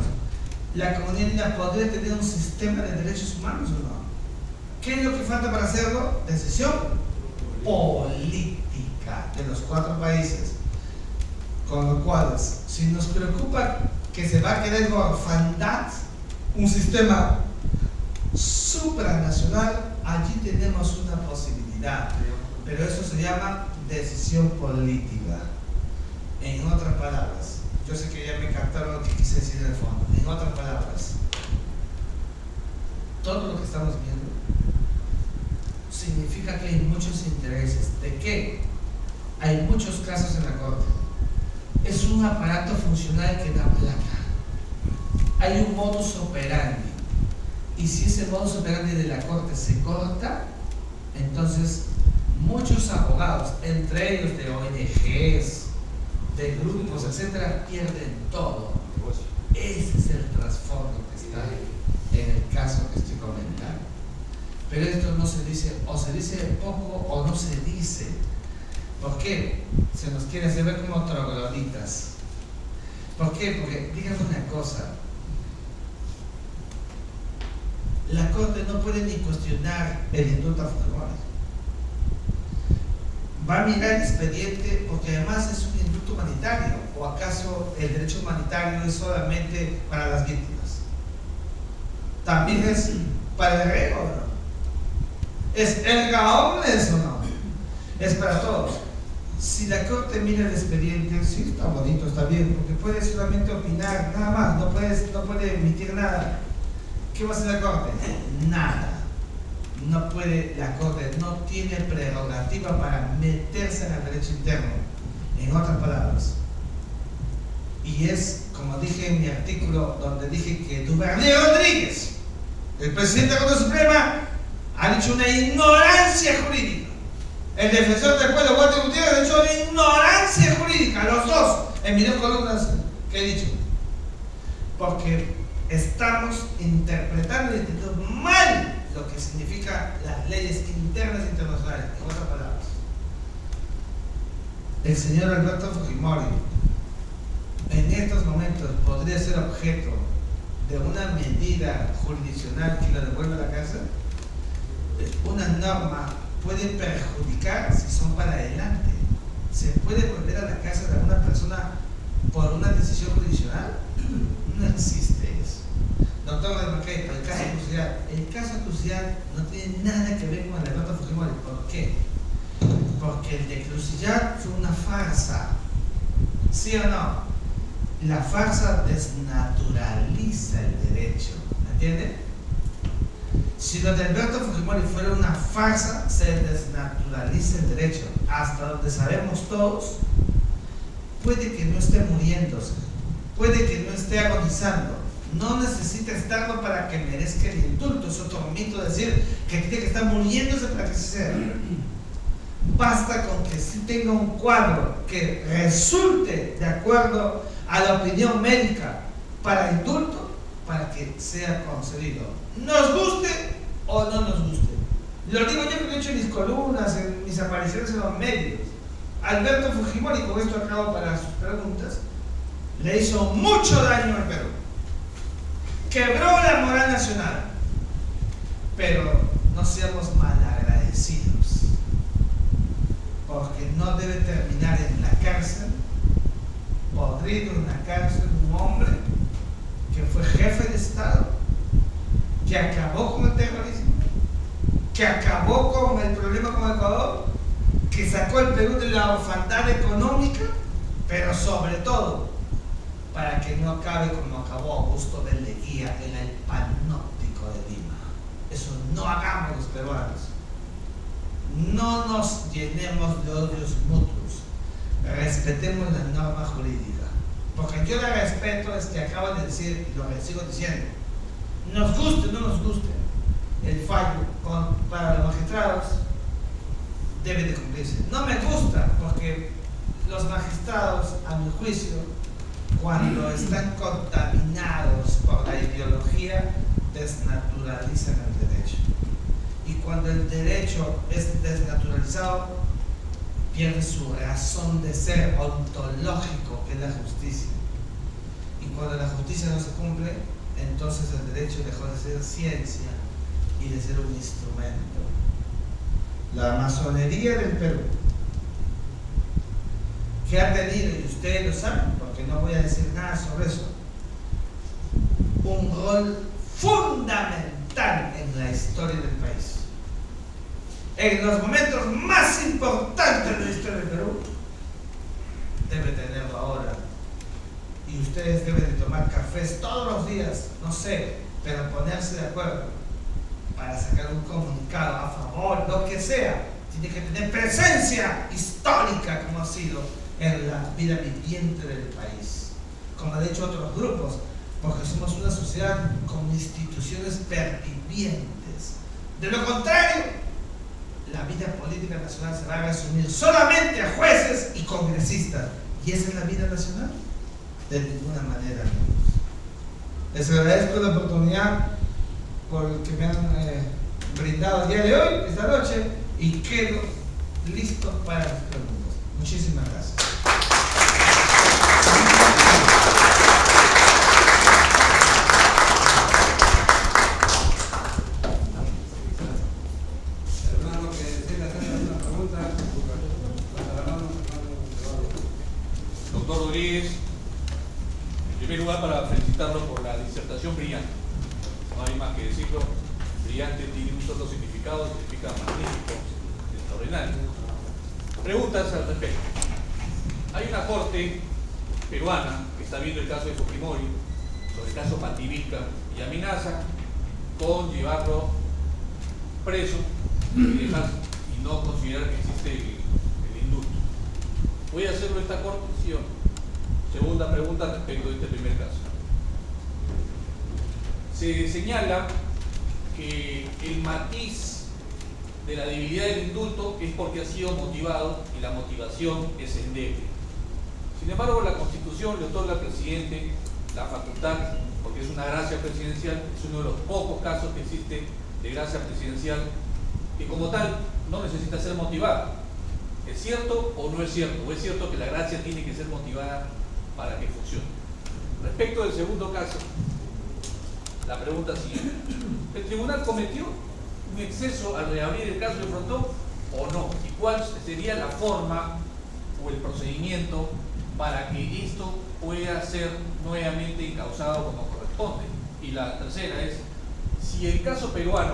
¿La comunidad andina podría tener un sistema de derechos humanos o no? ¿Qué es lo que falta para hacerlo? Decisión política de los 4 países. Con lo cual, si nos preocupa que se va a quedar en orfandad un sistema supranacional, allí tenemos una posibilidad, pero eso se llama decisión política. En otras palabras, yo sé que ya me captaron lo que quise decir en el fondo. En otras palabras, todo lo que estamos viendo significa que hay muchos intereses. ¿De qué? Hay muchos casos en la Corte. Es un aparato funcional que da plata. Hay un modus operandi. Y si ese modus operandi de la Corte se corta, entonces muchos abogados, entre ellos de ONGs, de grupos, etcétera, pierden todo. Ese es el trasfondo que está en el caso que estoy comentando. Pero esto no se dice, o se dice poco o no se dice. ¿Por qué? Se nos quiere hacer ver como trogloditas. ¿Por qué? Porque, díganme una cosa, la Corte no puede ni cuestionar el indulto a Fujimori. Va a mirar el expediente porque además es un indulto humanitario. ¿O acaso el derecho humanitario es solamente para las víctimas? También es para el reo, ¿no? ¿Es erga omnes o no? Es para todos. Si la Corte mira el expediente, sí, está bonito, está bien, porque puede solamente opinar, nada más, no puede emitir nada. ¿Qué va a hacer la Corte? Nada. No puede, la Corte no tiene prerrogativa para meterse en el derecho interno, en otras palabras. Y es, como dije en mi artículo, donde dije que Duvernay Rodríguez, el presidente de la Corte Suprema, ha dicho una ignorancia jurídica. El defensor del pueblo, Walter Gutiérrez, ha dicho una ignorancia jurídica, los dos, en mis dos columnas que he dicho. Porque estamos interpretando y entendiendo mal lo que significa las leyes internas e internacionales, en otras palabras. El señor Alberto Fujimori en estos momentos podría ser objeto de una medida jurisdiccional que lo devuelva a la casa. Una norma puede perjudicar si son para adelante. ¿Se puede volver a la casa de alguna persona por una decisión jurisdiccional? No existe eso. Doctor de Maqueta, el caso Crucial no tiene nada que ver con el Alberto Fujimori. ¿Por qué? Porque el de Crucial fue una farsa. ¿Sí o no? La farsa desnaturaliza el derecho. ¿Me entiende? Si lo de Alberto Fujimori fuera una farsa, se desnaturaliza el derecho. Hasta donde sabemos todos, puede que no esté muriéndose, puede que no esté agonizando, no necesita estarlo para que merezca el indulto. Es otro mito decir que tiene que estar muriéndose para que se sea. Basta con que sí tenga un cuadro que resulte de acuerdo a la opinión médica para indulto, para que sea concedido. Nos guste o no nos guste. Lo digo yo que lo he hecho en mis columnas, en mis apariciones en los medios. Alberto Fujimori, con esto acabo para sus preguntas, le hizo mucho daño al Perú. Quebró la moral nacional. Pero no seamos malagradecidos, porque no debe terminar en la cárcel, podrido en la cárcel, un hombre que fue jefe de Estado, que acabó con el terrorismo, que acabó con el problema con Ecuador, que sacó el Perú de la orfandad económica, pero sobre todo para que no acabe como acabó Augusto de Leguía en el panóptico de Lima. Eso no hagamos los peruanos. No nos llenemos de odios mutuos. Respetemos la norma jurídica. Porque yo la respeto, es que acabo de decir, y lo sigo diciendo, nos guste o no nos guste, el fallo para los magistrados debe de cumplirse. No me gusta porque los magistrados, a mi juicio, cuando están contaminados por la ideología, desnaturalizan el derecho. Y cuando el derecho es desnaturalizado, pierde su razón de ser ontológico, que es la justicia. Y cuando la justicia no se cumple, entonces el derecho dejó de ser ciencia y de ser un instrumento. La masonería del Perú, que ha tenido, y ustedes lo saben, porque no voy a decir nada sobre eso, un rol fundamental en la historia del país. En los momentos más importantes de la historia del Perú, debe tenerlo ahora. Y ustedes deben de tomar cafés todos los días, no sé, pero ponerse de acuerdo para sacar un comunicado a favor, lo que sea. Tiene que tener presencia histórica, como ha sido en la vida viviente del país, como han dicho otros grupos, porque somos una sociedad con instituciones pervivientes. De lo contrario, la vida política nacional se va a resumir solamente a jueces y congresistas. ¿Y esa es la vida nacional? De ninguna manera. Les agradezco la oportunidad por que me han brindado el día de hoy, esta noche, y quedo listo para las preguntas. Muchísimas gracias. Hermano, que desea hacer una pregunta. Doctor Rodríguez, en primer lugar para felicitarlo por la disertación brillante. No hay más que decirlo, brillante tiene un solo significado, significa magnífico, extraordinario. Preguntas al respecto. Hay una corte peruana que está viendo el caso de Fujimori, sobre el caso Pativilca, y amenaza con llevarlo preso y no considerar que existe el indulto. ¿Puede hacerlo esta corte? ¿Sí o no? Segunda pregunta respecto de este primer caso. Se señala que el matiz de la debilidad del indulto es porque ha sido motivado y la motivación es endeble. Sin embargo, la Constitución le otorga al presidente la facultad, porque es una gracia presidencial, es uno de los pocos casos que existe de gracia presidencial, que como tal no necesita ser motivada. ¿Es cierto o no es cierto? ¿O es cierto que la gracia tiene que ser motivada para que funcione? Respecto del segundo caso, la pregunta siguiente: ¿el tribunal cometió un exceso al reabrir el caso de Frontón o no? ¿Y cuál sería la forma o el procedimiento para que esto pueda ser nuevamente encauzado como corresponde? Y la tercera es: si el caso peruano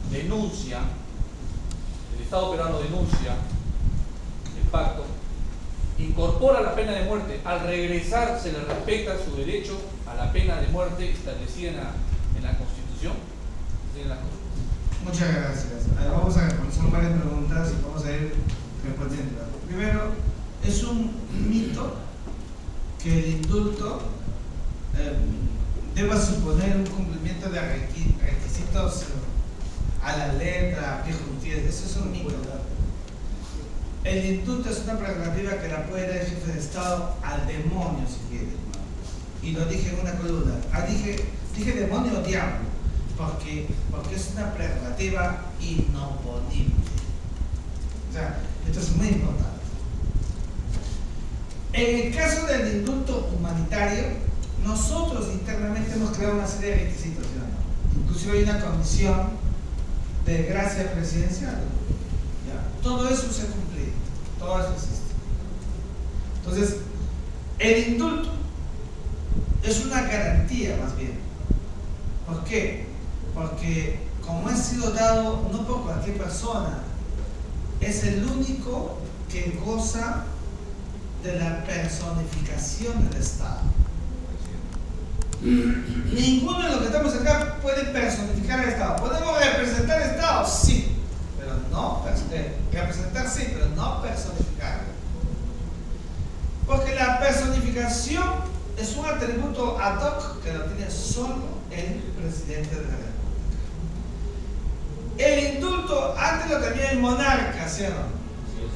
denuncia, el Estado peruano denuncia el pacto, incorpora la pena de muerte, al regresar se le respeta su derecho a la pena de muerte establecida en la Constitución. Muchas gracias. Vamos a responder varias preguntas y vamos a ir respondiendo. Primero, es un mito que el indulto deba suponer un cumplimiento de requisitos a la letra, viejo Gutiérrez. Eso es un mito. El indulto es una prerrogativa que la puede dar el jefe de Estado al demonio si quiere. Y lo dije en una columna. Dije demonio o diablo, porque es una prerrogativa inoponible. O sea, esto es muy importante. En el caso del indulto humanitario, nosotros internamente hemos creado una serie de requisitos, ¿no? Inclusive hay una comisión de gracia presidencial. ¿Ya? Todo eso se ha cumplido, todo eso existe. Entonces, el indulto es una garantía más bien. ¿Por qué? Porque como ha sido dado no por cualquier persona, es el único que goza de la personificación del Estado. Ninguno de los que estamos acá puede personificar al Estado. ¿Podemos representar al Estado? Sí, pero no representar, sí, pero no personificarlo. Porque la personificación es un atributo ad hoc que lo tiene solo el presidente de la República. El indulto antes lo tenía el monarca, ¿sí o no? Así es.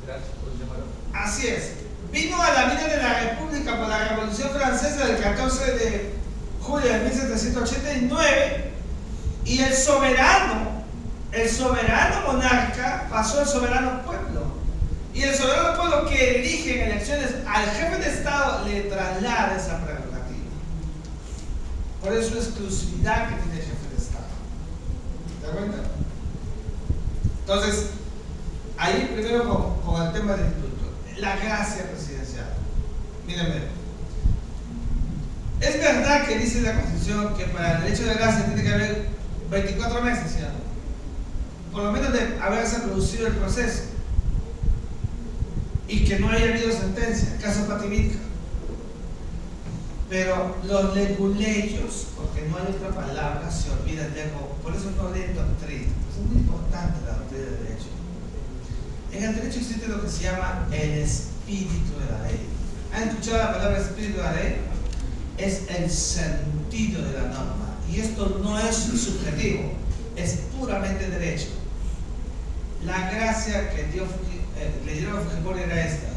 Gracias por llamarlo. Así es. Vino a la vida de la República por la Revolución Francesa del 14 de julio de 1789 y el soberano monarca pasó al soberano pueblo. Y el soberano pueblo que elige en elecciones al jefe de Estado le traslada esa prerrogativa. Por eso es la exclusividad que tiene el jefe de Estado. ¿Te das cuenta? Entonces, ahí primero con el tema del indulto. La gracia presidencial. Mírenme. Es verdad que dice la Constitución que para el derecho de gracia tiene que haber 24 meses, ¿sí? Por lo menos de haberse producido el proceso y que no haya habido sentencia, caso Pativilca. Pero los leguleyos, porque no hay otra palabra, se olvidan de algo. Por eso no leen doctrina. Es muy importante la doctrina del derecho. En el derecho existe lo que se llama el espíritu de la ley. ¿Han escuchado la palabra espíritu de la ley? Es el sentido de la norma. Y esto no es subjetivo, es puramente derecho. La gracia que le dieron a Fujimori era esta: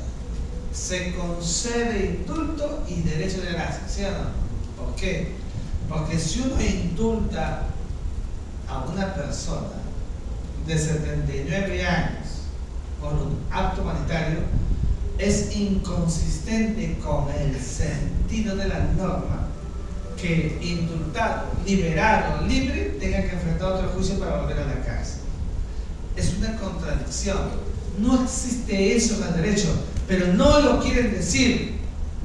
se concede indulto y derecho de gracia, ¿sí o no? ¿Por qué? Porque si uno indulta a una persona de 79 años por un acto humanitario es inconsistente con el sentido de la norma que indultado, liberado, libre tenga que enfrentar otro juicio para volver a la cárcel. Es una contradicción. No existe eso en el derecho, pero no lo quieren decir.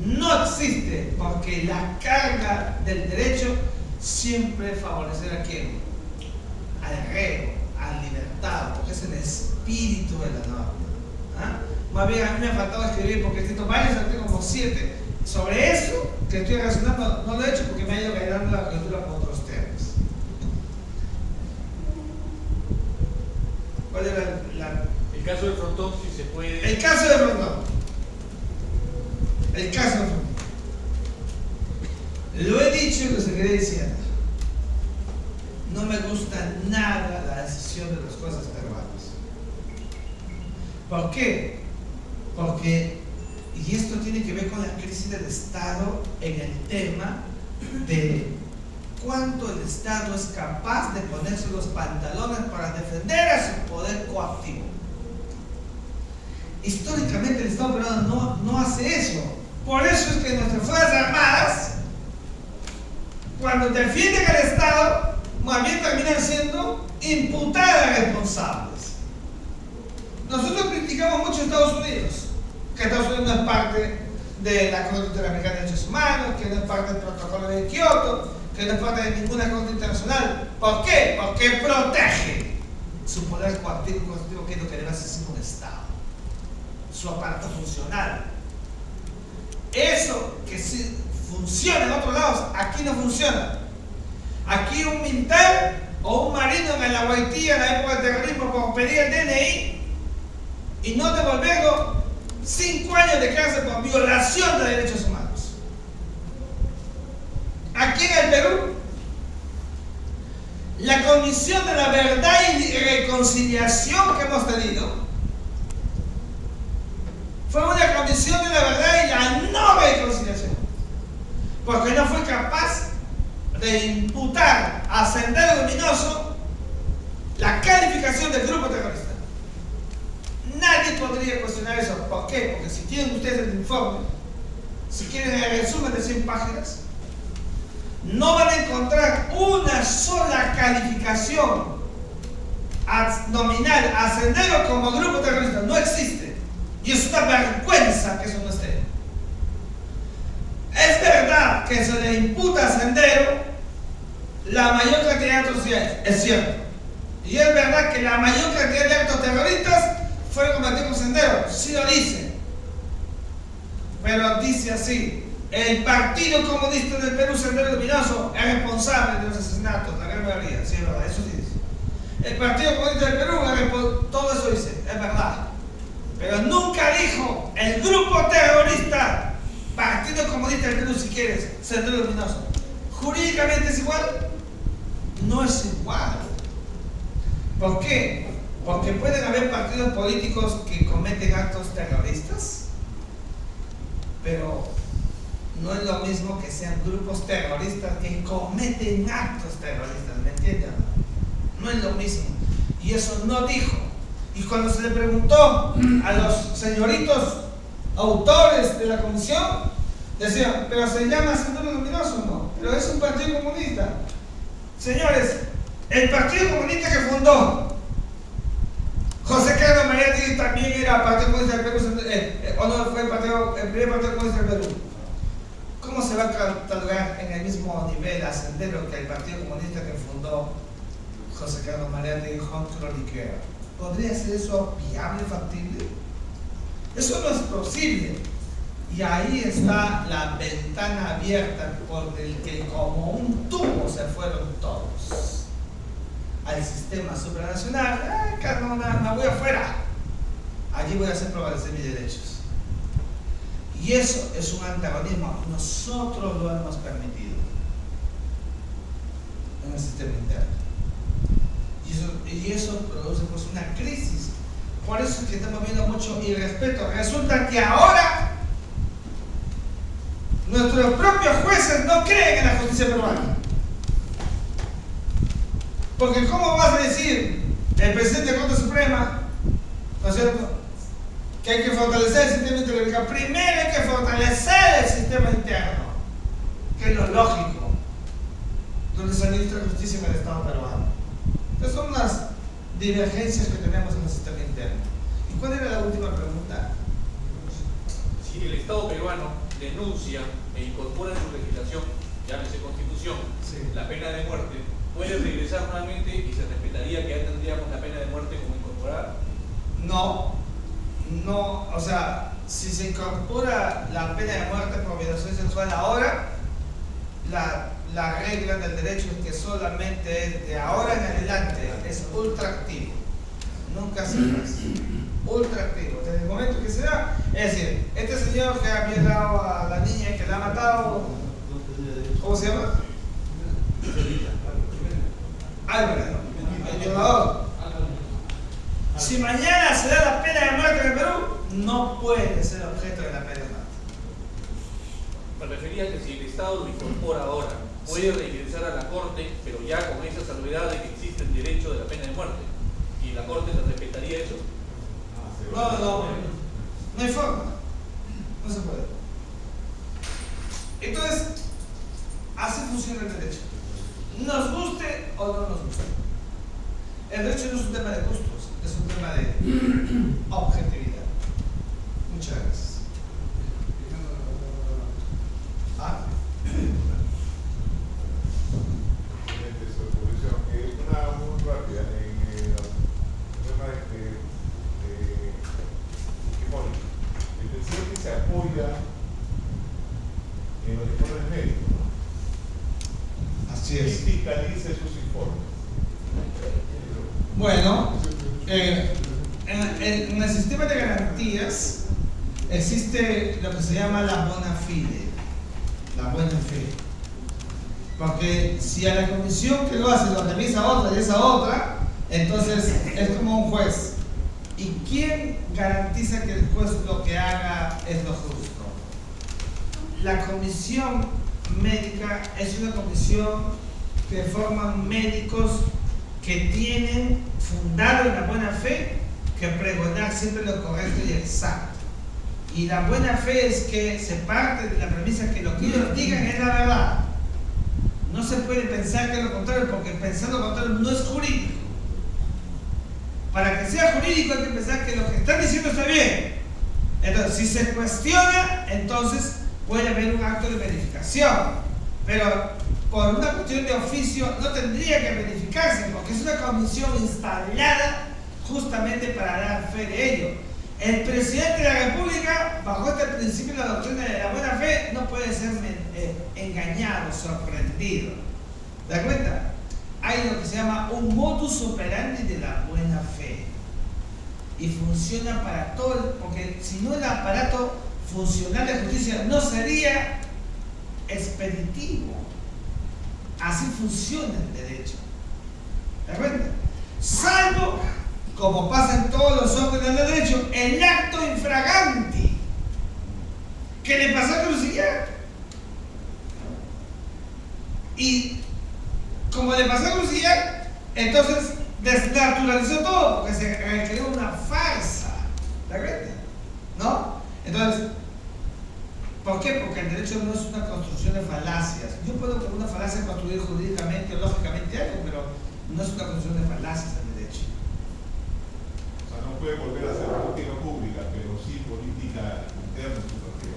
No existe, porque la carga del derecho siempre favorecer a quién, al reo, al libertado, porque es el espíritu de la norma. ¿Ah? Más bien a mí me ha faltado escribir, porque he escrito varios artículos, como 7. Sobre eso que estoy relacionando, no lo he hecho porque me ha ido ganando la coyuntura por otros temas. ¿Cuál era El caso del frontón, si se puede. El caso del frontón. El caso del frontón. Lo he dicho y lo seguiré diciendo. No me gusta nada la decisión de los jueces peruanos. ¿Por qué? Porque, y esto tiene que ver con la crisis del Estado en el tema de cuánto el Estado es capaz de ponerse los pantalones para defender a su poder coactivo. Históricamente el Estado peruano no hace eso. Por eso es que nuestras Fuerzas Armadas, cuando defienden al Estado, más bien terminan siendo imputadas responsables. Nosotros criticamos mucho a Estados Unidos, que Estados Unidos no es parte de la Corte Interamericana de Derechos Humanos, que no es parte del Protocolo de Kioto, que no es parte de ninguna corte internacional. ¿Por qué? Porque protege su poder coactivo y constitutivo, que es lo que debe hacer un Estado, su aparato funcional. Eso que sí funciona en otros lados, aquí no funciona. Aquí un militar o un marino en la Guaitía en la época del terrorismo por pedir el DNI y no devolverlo, 5 años de cárcel por violación de derechos humanos. Aquí en el Perú, la Comisión de la Verdad y Reconciliación que hemos tenido fue una comisión de la verdad y la no reconciliación, porque no fue capaz de imputar a Sendero Luminoso la calificación del grupo terrorista. Nadie podría cuestionar eso. ¿Por qué? Porque si tienen ustedes el informe, si quieren el resumen de 100 páginas, no van a encontrar una sola calificación nominal a Sendero como grupo terrorista. No existe. Y es una vergüenza que eso no esté. Es verdad que se le imputa a Sendero la mayor cantidad de atrocidades, es cierto. Y es verdad que la mayor cantidad de actos terroristas fueron cometidos por Sendero, sí lo dice. Pero dice así: el Partido Comunista del Perú, Sendero Luminoso, es responsable de los asesinatos, la gran mayoría, sí es verdad, eso sí dice. El Partido Comunista del Perú, todo eso dice, es verdad. Pero nunca dijo el grupo terrorista Partido Comunista del Perú, si quieres, Sendero Luminoso. ¿Jurídicamente es igual? No es igual. ¿Por qué? Porque pueden haber partidos políticos que cometen actos terroristas, pero no es lo mismo que sean grupos terroristas que cometen actos terroristas, ¿me entienden? No es lo mismo. Y eso no dijo. Y cuando se le preguntó a los señoritos autores de la comisión, decían: ¿pero se llama Sendero Luminoso? No, pero es un partido comunista. Señores, el partido comunista que fundó José Carlos Mariátegui también era Partido Comunista del Perú, o no fue el primer Partido Comunista del Perú. ¿Cómo se va a catalogar en el mismo nivel a Sendero que el Partido Comunista que fundó José Carlos Mariátegui y Juan Croniquera? ¿Podría ser eso viable, factible? Eso no es posible. Y ahí está la ventana abierta por el que como un tubo se fueron todos al sistema supranacional. Me voy afuera, allí voy a hacer prevalecer mis derechos. Y eso es un antagonismo. Nosotros lo hemos permitido en el sistema interno. Y eso produce pues una crisis. Por eso es que estamos viendo mucho irrespeto. Resulta que ahora nuestros propios jueces no creen en la justicia peruana. Porque ¿cómo vas a decir el presidente de la Corte Suprema, ¿no es cierto?, que hay que fortalecer el sistema interno? Primero hay que fortalecer el sistema interno, que es lo lógico, donde se administra justicia en el Estado peruano. Entonces son las divergencias que tenemos en el sistema interno. ¿Y cuál era la última pregunta? Si el Estado peruano denuncia e incorpora en su legislación, llámese Constitución, Sí. la pena de muerte, ¿puede regresar nuevamente y se respetaría que ya tendríamos la pena de muerte como incorporada? No, o sea, si se incorpora la pena de muerte por violación sexual ahora, la regla del derecho es que solamente es de ahora en adelante, es ultraactivo, nunca se hace. Ultraactivo, desde el momento que se da, es decir, este señor que ha violado a la niña y que la ha matado, ¿cómo se llama? Álvarez, el violador. Si mañana se da la pena de muerte en el Perú, no puede ser objeto de la pena de muerte. Me refería a que si el Estado lo incorpora ahora, puede regresar a la Corte, pero ya con esa salvedad de que existe el derecho de la pena de muerte, y la Corte le respetaría eso. No hay forma, no se puede. Entonces, así funciona el derecho, nos guste o no nos guste. El derecho no es un tema de gustos, es un tema de objetividad. Muchas gracias. Una muy rápida en el tema el presidente se apoya en los informes médicos, ¿no? Así ¿Quién es. fiscaliza sus informes? Bueno, en el sistema de garantías existe lo que se llama la bona fide, la buena fe. Porque si a la comisión que lo hace lo revisa otra y esa otra, entonces es como un juez. ¿Y quién garantiza que el juez lo que haga es lo justo? La comisión médica es una comisión que forman médicos que tienen fundado en la buena fe que pregonar siempre lo correcto y exacto. Y la buena fe es que se parte de la premisa que lo que ellos digan es la verdad. No se puede pensar que es lo contrario, porque pensar lo contrario no es jurídico. Para que sea jurídico hay que pensar que lo que están diciendo está bien. Entonces, si se cuestiona, entonces puede haber un acto de verificación. Pero por una cuestión de oficio no tendría que verificarse, porque es una comisión instalada justamente para dar fe de ello. El presidente de la República, bajo este principio de la doctrina de la buena fe, no puede ser engañado, sorprendido. ¿Te das cuenta? Hay lo que se llama un modus operandi de la buena fe. Y funciona para todo, porque si no el aparato funcional de justicia no sería expeditivo. Así funciona el derecho. ¿Te das cuenta? Salvo, como pasa en todos los órdenes del derecho, el acto infraganti que le pasó a Cruzillar. Y como le pasó a Cruzillar, entonces desnaturalizó todo, porque se creó una farsa. ¿Te acuerdas? ¿No? Entonces, ¿por qué? Porque el derecho no es una construcción de falacias. Yo puedo con una falacia construir jurídicamente o lógicamente algo, pero no es una construcción de falacias el derecho. O sea, no puede volver a ser política pública, pero sí política interna en su partido.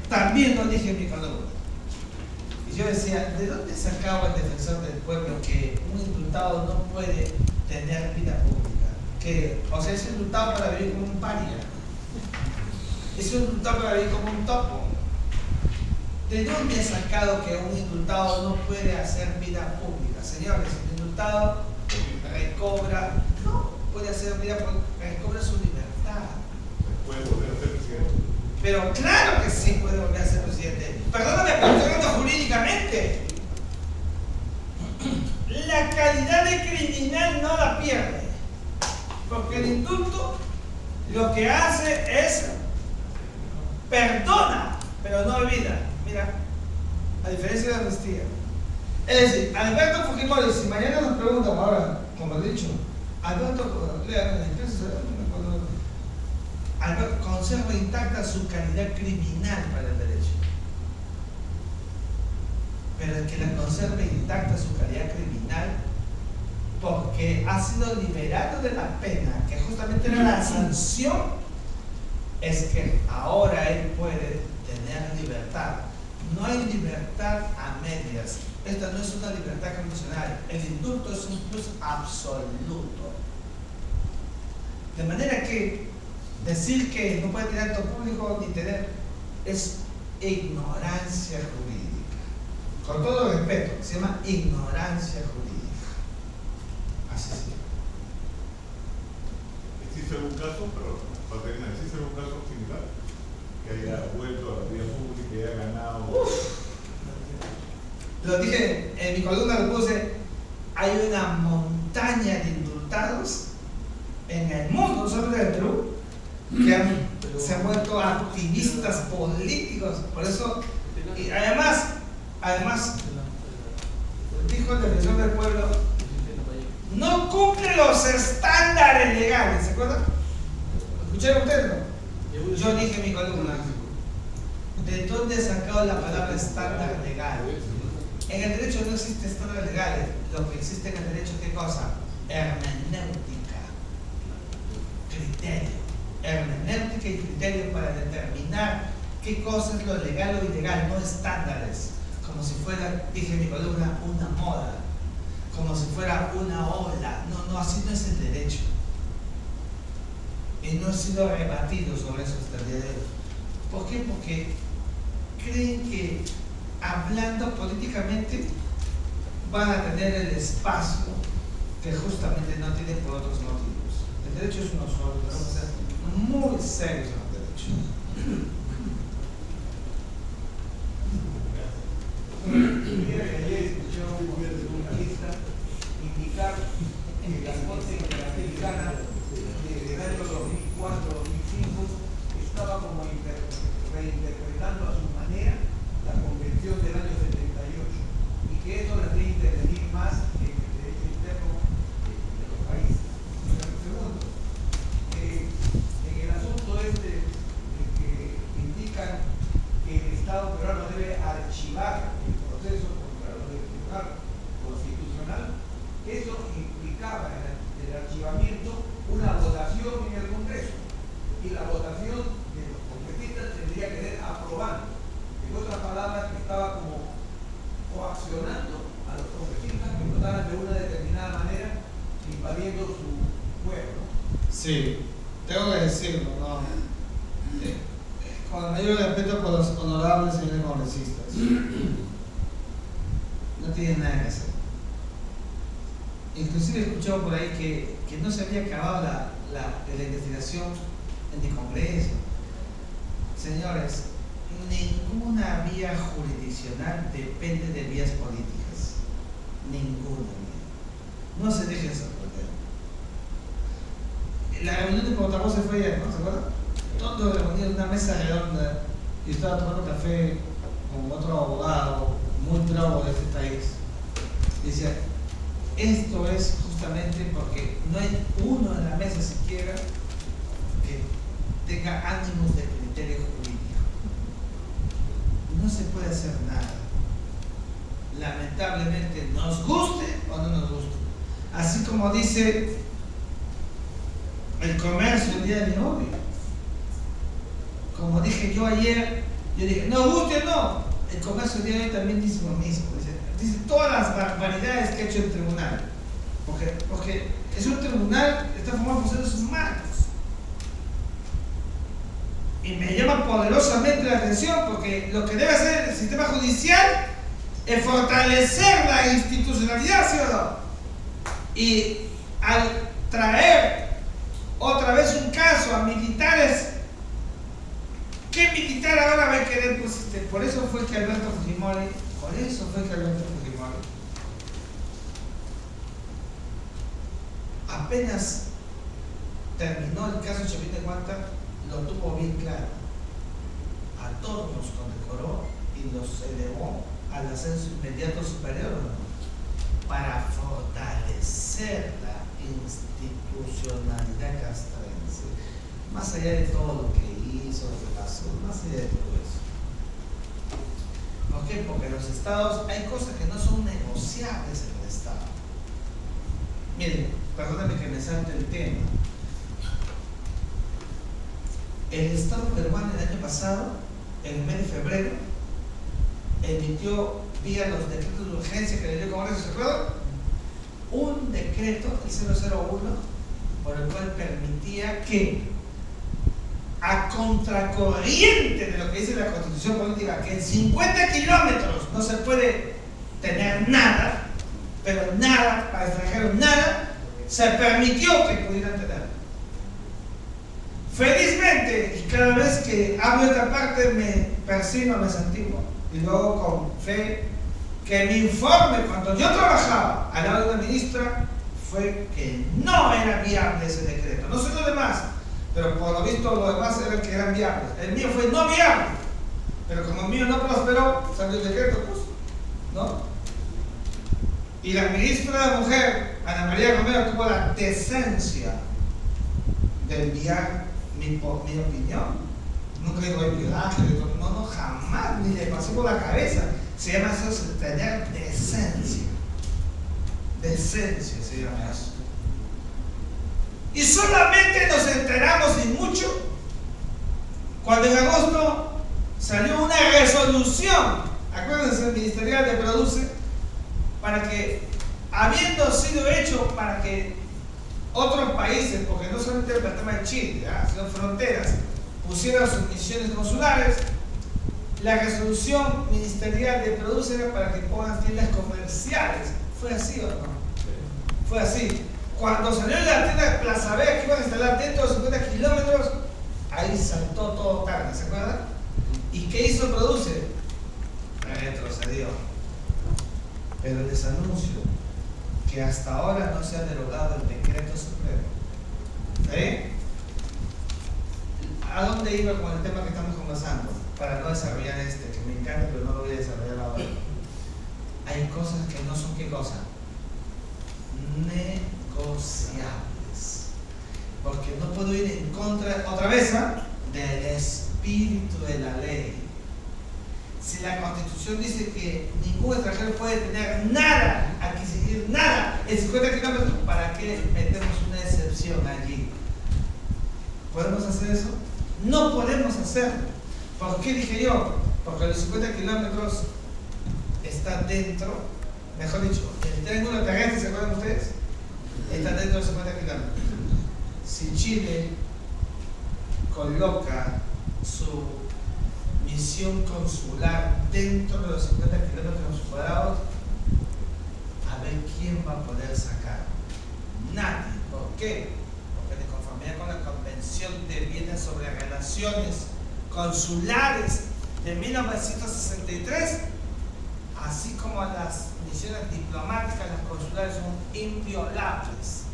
También lo dije en mi columna. Y yo decía, ¿de dónde sacaba el defensor del pueblo que un indultado no puede tener vida pública? Que, o sea, es indultado para vivir como un paria. Es indultado para vivir como un topo. ¿De dónde he sacado que un indultado no puede hacer vida pública? Señores, el indultado recobra, no puede hacer vida pública, recobra su libertad. Puede volver a ser presidente. Pero claro que sí puede volver a ser presidente. Perdóname, pero estoy hablando jurídicamente. La calidad de criminal no la pierde. Porque el indulto lo que hace es perdona, pero no olvida. Mira, a diferencia de la amnistía, Es decir, Alberto Fujimori, si mañana nos preguntan ahora, como he dicho, Alberto, lean la empresa, Alberto conserva intacta su calidad criminal para el derecho. Pero el que la conserve intacta su calidad criminal porque ha sido liberado de la pena, que justamente era la sanción, es que ahora él puede tener libertad. No hay libertad a medias. Esta no es una libertad condicional. El indulto es un plus absoluto. De manera que decir que no puede tener acto público ni tener es ignorancia jurídica. Con todo respeto, se llama ignorancia jurídica. Así es. ¿Existe algún caso, pero Paterina, existe algún caso similar que haya vuelto a la vida pública y haya ganado? Lo dije en mi columna, lo puse, hay una montaña de indultados en el mundo, no solo en el Perú, que se han vuelto activistas políticos. Por eso, y además, dijo el defensor del pueblo, no cumple los estándares legales, ¿se acuerdan? ¿Escucharon ustedes? No? Yo dije en mi columna, ¿de dónde he sacado la palabra estándar legal? En el derecho no existe estándar legal, lo que existe en el derecho, ¿qué cosa? Hermenéutica, criterio. Hermenéutica y criterio para determinar qué cosa es lo legal o ilegal, no estándares. Como si fuera, dije en mi columna, una moda, como si fuera una ola. No, así no es el derecho. Y no he sido rebatido sobre eso hasta el día de hoy. ¿Por qué? Porque creen que hablando políticamente van a tener el espacio que justamente no tienen por otros motivos. El derecho es uno solo, debemos ser muy serios en el derecho. Mira que ayer escuché a un jurista indicar que la Corte Interamericana del año 2004-2005 estaba como reinterpretando a su manera la Convención del año 78 y que eso le hacía intervenir más en el derecho interno de los países. Segundo, en el asunto este de que indican que el Estado peruano debe archivar el proceso contra los del Tribunal Constitucional, eso implicaba en el archivamiento una votación en el Congreso y la votación de los congresistas tendría que ser aprobando. En otras palabras, que estaba como coaccionando a los congresistas que votaran de una determinada manera, invadiendo su pueblo. Sí, tengo que decirlo, ¿no? Con el mayor respeto por los honorables señores congresistas. No tienen nada que hacer. Inclusive he escuchado por ahí que no se había acabado la investigación en el Congreso. Señores, ninguna vía jurisdiccional depende de vías políticas. Ninguna vía. No se dejen sorprender. La reunión de portavoces fue ayer, ¿no? ¿Se acuerdan? Todos reunidos en una mesa redonda y estaba tomando café con otro abogado muy bravo de este país. Y decía, esto es justamente porque no hay uno en la mesa siquiera que tenga ánimos de criterio jurídico. No se puede hacer nada. Lamentablemente, nos guste o no nos guste. Así como dice el comercio el día de hoy. Como dije yo ayer, yo dije, no guste o no. El comercio el día de hoy también dice lo mismo. Dice todas las barbaridades que ha hecho el tribunal. Porque es un tribunal que está formado por seres humanos. Y me llama poderosamente la atención porque lo que debe hacer el sistema judicial es fortalecer la institucionalidad, ¿sí o no? Y al traer otra vez un caso a militares, ¿qué militar ahora va a querer? Pues, por eso fue que Alberto Fujimori, apenas terminó el caso Chapín de Huanta, lo tuvo bien claro. A todos nos condecoró y los elevó al ascenso inmediato superior, ¿no? Para fortalecer la institucionalidad castrense, más allá de todo lo que hizo, lo que pasó, más allá de todo eso. ¿Por qué? Porque en los estados hay cosas que no son negociables en el estado. Miren, perdóname que me salte el tema. El estado peruano el año pasado, en el mes de febrero, emitió vía los decretos de urgencia que le dio el Congreso, ¿se acuerdan? Un decreto, el 001, por el cual permitía que, a contracorriente de lo que dice la Constitución Política, que en 50 kilómetros no se puede tener nada, pero nada, para extranjeros nada, se permitió que pudieran tener. Felizmente, y cada vez que hablo de esta parte me persino, me santiguo, y luego con fe, que mi informe cuando yo trabajaba al lado de una ministra fue que no era viable ese decreto, no sé lo demás, pero por lo visto lo demás era que eran viables. El mío fue no viable, pero como el mío no prosperó, salió el decreto, pues, ¿no? Y la ministra de Mujer, Ana María Romero, tuvo la decencia de enviar mi opinión. Nunca digo el violaje, no, jamás, ni le pasó por la cabeza. Se llama eso tener decencia. Decencia se llama eso. Y solamente nos enteramos y mucho cuando en agosto salió una resolución, acuérdense, el ministerial de Produce, para que, habiendo sido hecho para que otros países, porque no solamente el tema de Chile, sino fronteras, pusieran sus misiones consulares, la resolución ministerial de Produce era para que pongan tiendas comerciales. ¿Fue así o no? Fue así. Cuando salió la tienda Plaza B, que iban a instalar dentro de 50 kilómetros, ahí saltó todo tarde, ¿se acuerdan? ¿Y qué hizo Produce? Retrocedió. Pero les anuncio que hasta ahora no se ha derogado el decreto supremo. ¿A dónde iba con el tema que estamos conversando? Para no desarrollar que me encanta, pero no lo voy a desarrollar ahora. Hay cosas que no son, ¿qué cosa? Negociables. Porque no puedo ir en contra, otra vez, del espíritu de la ley. Si la Constitución dice que ningún extranjero puede tener nada, adquirir nada en 50 kilómetros, ¿para qué metemos una excepción allí? ¿Podemos hacer eso? No podemos hacerlo. ¿Por qué dije yo? Porque los 50 kilómetros está dentro, mejor dicho, el triángulo terrestre, ¿se acuerdan ustedes? Está dentro de los 50 kilómetros. Si Chile coloca su misión consular dentro de los 50 kilómetros cuadrados, a ver quién va a poder sacar. Nadie. ¿Por qué? Porque de conformidad con la Convención de Viena sobre Relaciones Consulares de 1963, así como las misiones diplomáticas, las consulares son inviolables.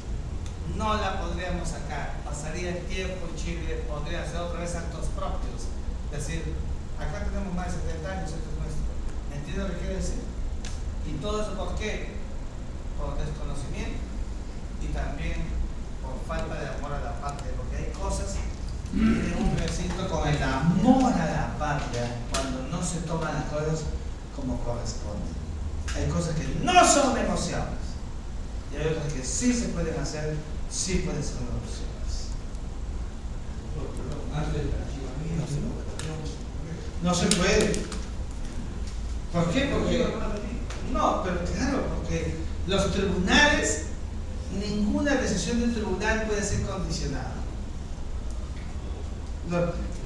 No la podríamos sacar. Pasaría el tiempo y Chile podría hacer otra vez actos propios. Es decir, acá tenemos más de 70 años, esto es nuestro. ¿Me entiendes lo que quiero decir? ¿Y todo eso por qué? Por desconocimiento y también por falta de amor a la patria, porque hay cosas que tienen un recinto con el amor a la patria cuando no se toman las cosas como corresponde. Hay cosas que no son negociables y hay otras que sí se pueden hacer, sí pueden ser negociables. No se puede. ¿Por qué? Porque no, pero claro, porque los tribunales, ninguna decisión del tribunal puede ser condicionada.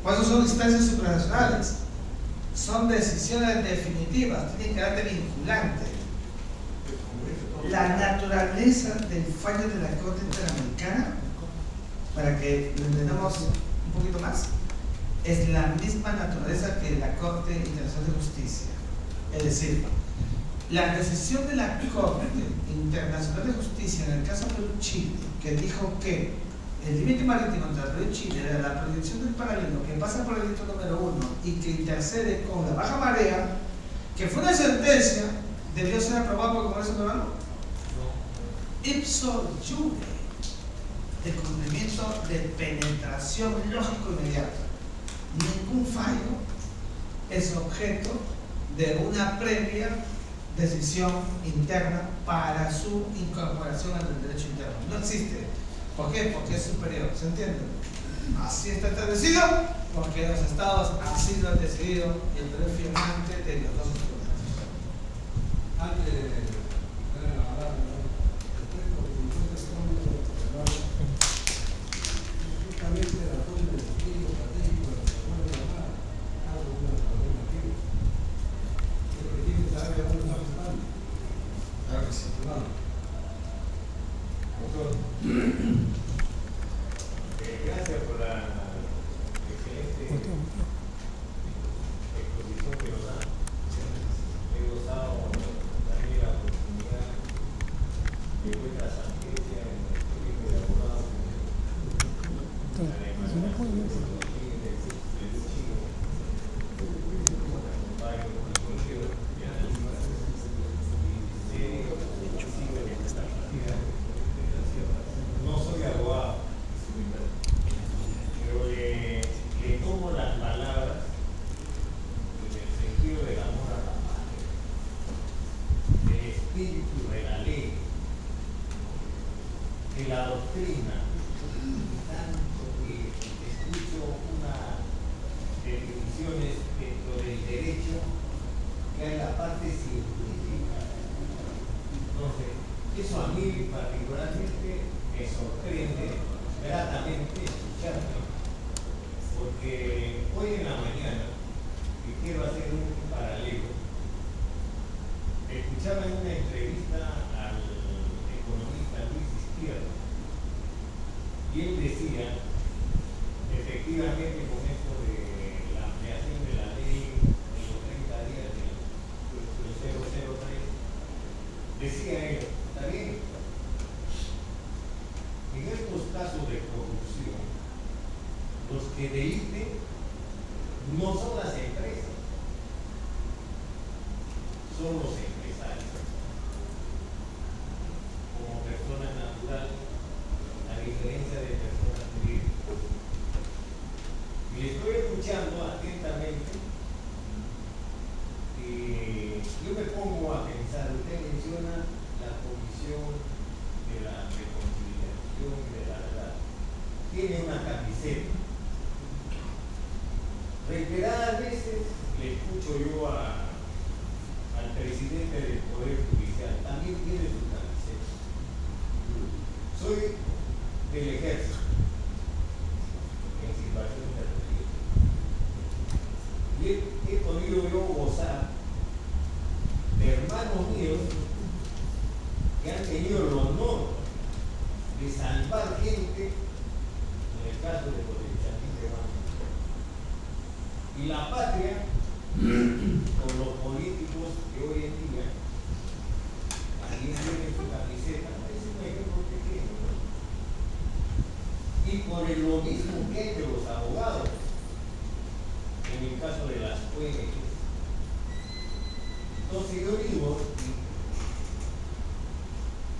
Por eso son instancias supranacionales. Son decisiones definitivas, tienen carácter vinculante. La naturaleza del fallo de la Corte Interamericana, para que lo entendamos un poquito más, es la misma naturaleza que la Corte Internacional de Justicia. Es decir, la decisión de la Corte Internacional de Justicia en el caso Perú-Chile, que dijo que el límite marítimo entre Perú y Chile era la proyección del paralelo que pasa por el hito número 1 y que intercede con la baja marea, que fue una sentencia, debió ser aprobada por el Congreso peruano. Ipso iure, de cumplimiento de penetración lógico inmediata. Ningún fallo es objeto de una previa decisión interna para su incorporación al derecho interno. No existe. ¿Por qué? Porque es superior. ¿Se entiende? Así está establecido porque los estados así lo han decidido y el deber firmante de los dos instrumentos. Antes de tener la palabra, justamente la razón del objetivo estratégico de la Reforma de la Armada, cada una de las alternativas. Lo que tiene que saber a dónde está apuntando. Claro que sí. Doctor. Gracias por la excelente exposición que nos da. He gozado también la oportunidad de vuestra sentencia en el colegio de abogados. Además, del Chile, acompaño con el colegio de analistas no soy abogado, pero le tomo las palabras en el sentido del amor a la patria, del espíritu de la ley, de la doctrina, tanto que escucho unas definiciones dentro del derecho que hay la parte científica. Entonces, eso a mí particularmente me sorprende gratamente escucharme, porque hoy en la mañana, y quiero hacer un paralelo, escuchaba en una entrevista al economista Luis Izquierdo, y él decía, efectivamente con esto de la ampliación de la ley de los 30 días del 003, decía él, está bien, en estos casos de corrupción, los que delinquen no son las empresas, son los empresarios. Como personas naturales, a diferencia de personas jurídicas. Y le estoy escuchando atentamente y yo me pongo a pensar, usted menciona la comisión de la reconciliación y de la verdad. Tiene una camiseta. Reiteradas veces le escucho yo al presidente del Poder Judicial, también tiene su camiseta. Soy del Ejército, en situación de riesgo. Y he podido yo gozar de hermanos míos que han tenido el honor de salvar gente en el caso de los de Banco. Y la patria, con los políticos que hoy en día, alguien tiene su camiseta, es un ejemplo pequeño. Y por lo mismo que hay de los abogados, en el caso de las ONGs. Entonces yo digo,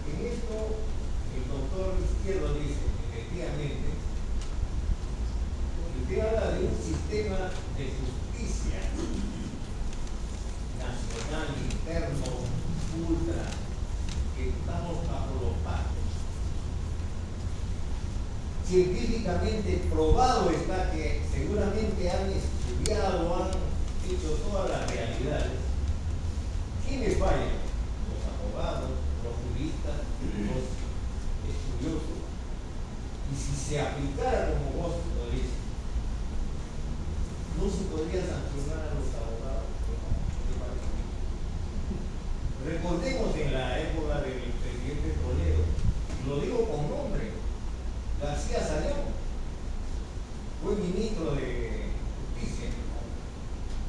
en esto el doctor Izquierdo dice, efectivamente, usted habla de un sistema de justicia nacional, interno, ultra, que estamos bajo los pactos. Científicamente probado está que seguramente han estudiado, han hecho todas las realidades. ¿Quiénes fallan? Los abogados, los juristas, los estudiosos. Y si se aplicara como vos lo dices, ¿no se podría sancionar a los abogados? Recordemos en la época del presidente Toledo, lo digo con nombre, García Salión fue ministro de Justicia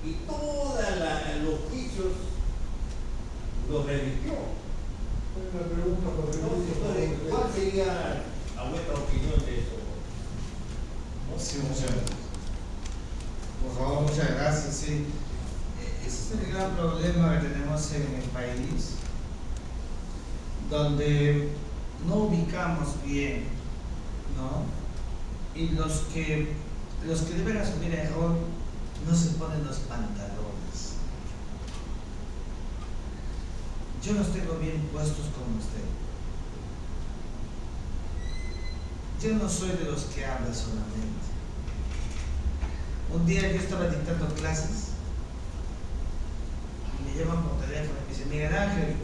y todos los juicios los revirtió. Una pregunta por Entonces, ¿cuál sería a vuestra opinión de eso? Sí, muchas gracias. Por favor, muchas gracias. Sí. Ese es el gran problema que tenemos en el país, donde no ubicamos bien, ¿no? Y los que deben asumir el rol no se ponen los pantalones. Yo los tengo bien puestos como usted. Yo no soy de los que habla solamente. Un día yo estaba dictando clases y me llaman por teléfono y me dicen: Miguel Ángel,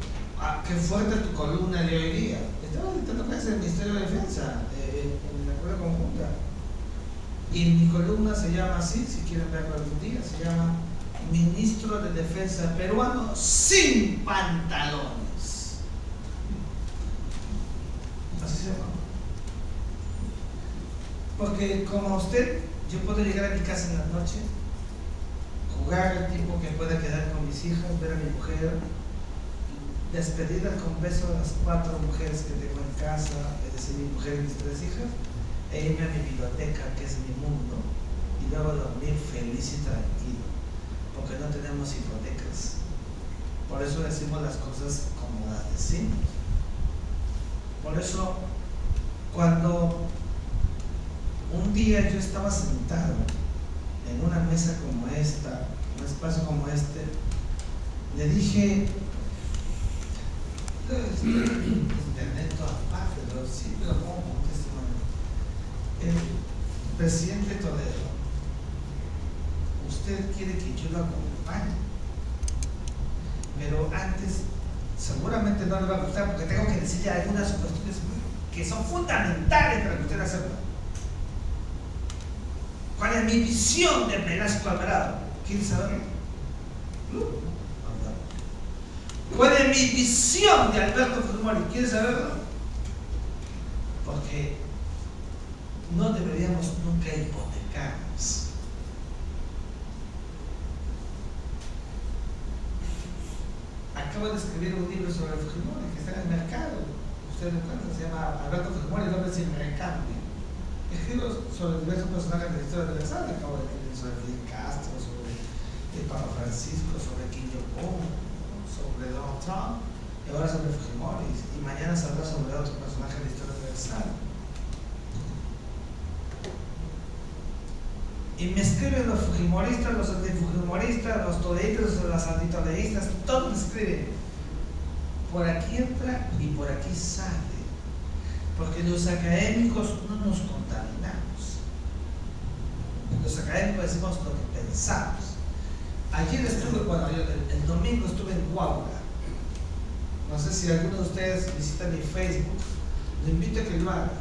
qué fuerte tu columna de hoy día. Estaba dictando clases en el Ministerio de Defensa, en la escuela conjunta. Y mi columna se llama así, si quieren verlo algún día, se llama Ministro de Defensa peruano sin pantalones. Así se llama. Porque como usted, yo puedo llegar a mi casa en la noche, jugar el tiempo que pueda quedar con mis hijas, ver a mi mujer, despedirlas con besos a las 4 mujeres que tengo en casa, es decir, mi mujer y mis 3 hijas, e irme a mi biblioteca, que es mi mundo, y luego dormir feliz y tranquilo, porque no tenemos hipotecas. Por eso decimos las cosas como las decimos. Por eso, cuando un día yo estaba sentado en una mesa como esta, un espacio como este, le dije: internet todas partes, pero sí, pero como un testimonio. El presidente Toledo, usted quiere que yo lo acompañe, pero antes seguramente no le va a gustar, porque tengo que decirle algunas cuestiones que son fundamentales para que usted la sepa. ¿Cuál es mi visión de Velasco Alvarado? ¿Quiere saberlo? ¿Cuál es mi visión de Alberto Fujimori? ¿Quiere saberlo? Porque no deberíamos nunca hipotecarnos. Acabo de escribir un libro sobre Fujimori que está en el mercado. Ustedes lo encuentran, se llama Alberto Fujimori, el hombre sin recambio. Escribo sobre diversos personajes de la historia universal. Acabo de escribir sobre Fidel Castro, sobre el Papa Francisco, sobre Kim Jong-un, sobre Donald Trump, y ahora sobre Fujimori, y mañana saldrá sobre otro personaje de la historia universal. Y me escriben los fujimoristas, los antifujimoristas, los toleístas, los antitoleístas, todos me escriben. Por aquí entra y por aquí sale. Porque los académicos no nos contaminamos. Los académicos decimos lo que pensamos. Ayer estuve, el domingo estuve en Huaura. No sé si alguno de ustedes visita mi Facebook. Lo invito a que lo haga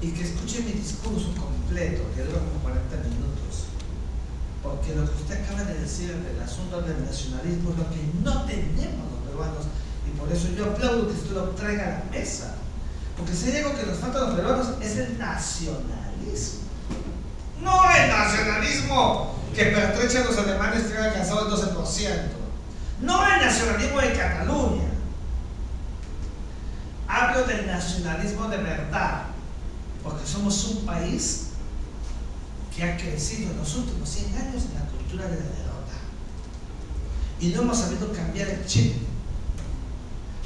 y que escuche mi discurso completo, que dura como 40 minutos. Porque lo que usted acaba de decir del asunto del nacionalismo es lo que no tenemos los peruanos, y por eso yo aplaudo que usted lo traiga a la mesa. Porque si hay algo que nos falta a los peruanos es el nacionalismo. No el nacionalismo que pertrecha a los alemanes que han alcanzado el 12%. No el nacionalismo de Cataluña. Hablo del nacionalismo de verdad. Porque somos un país que ha crecido en los últimos 100 años en la cultura de la derrota. Y no hemos sabido cambiar el chip.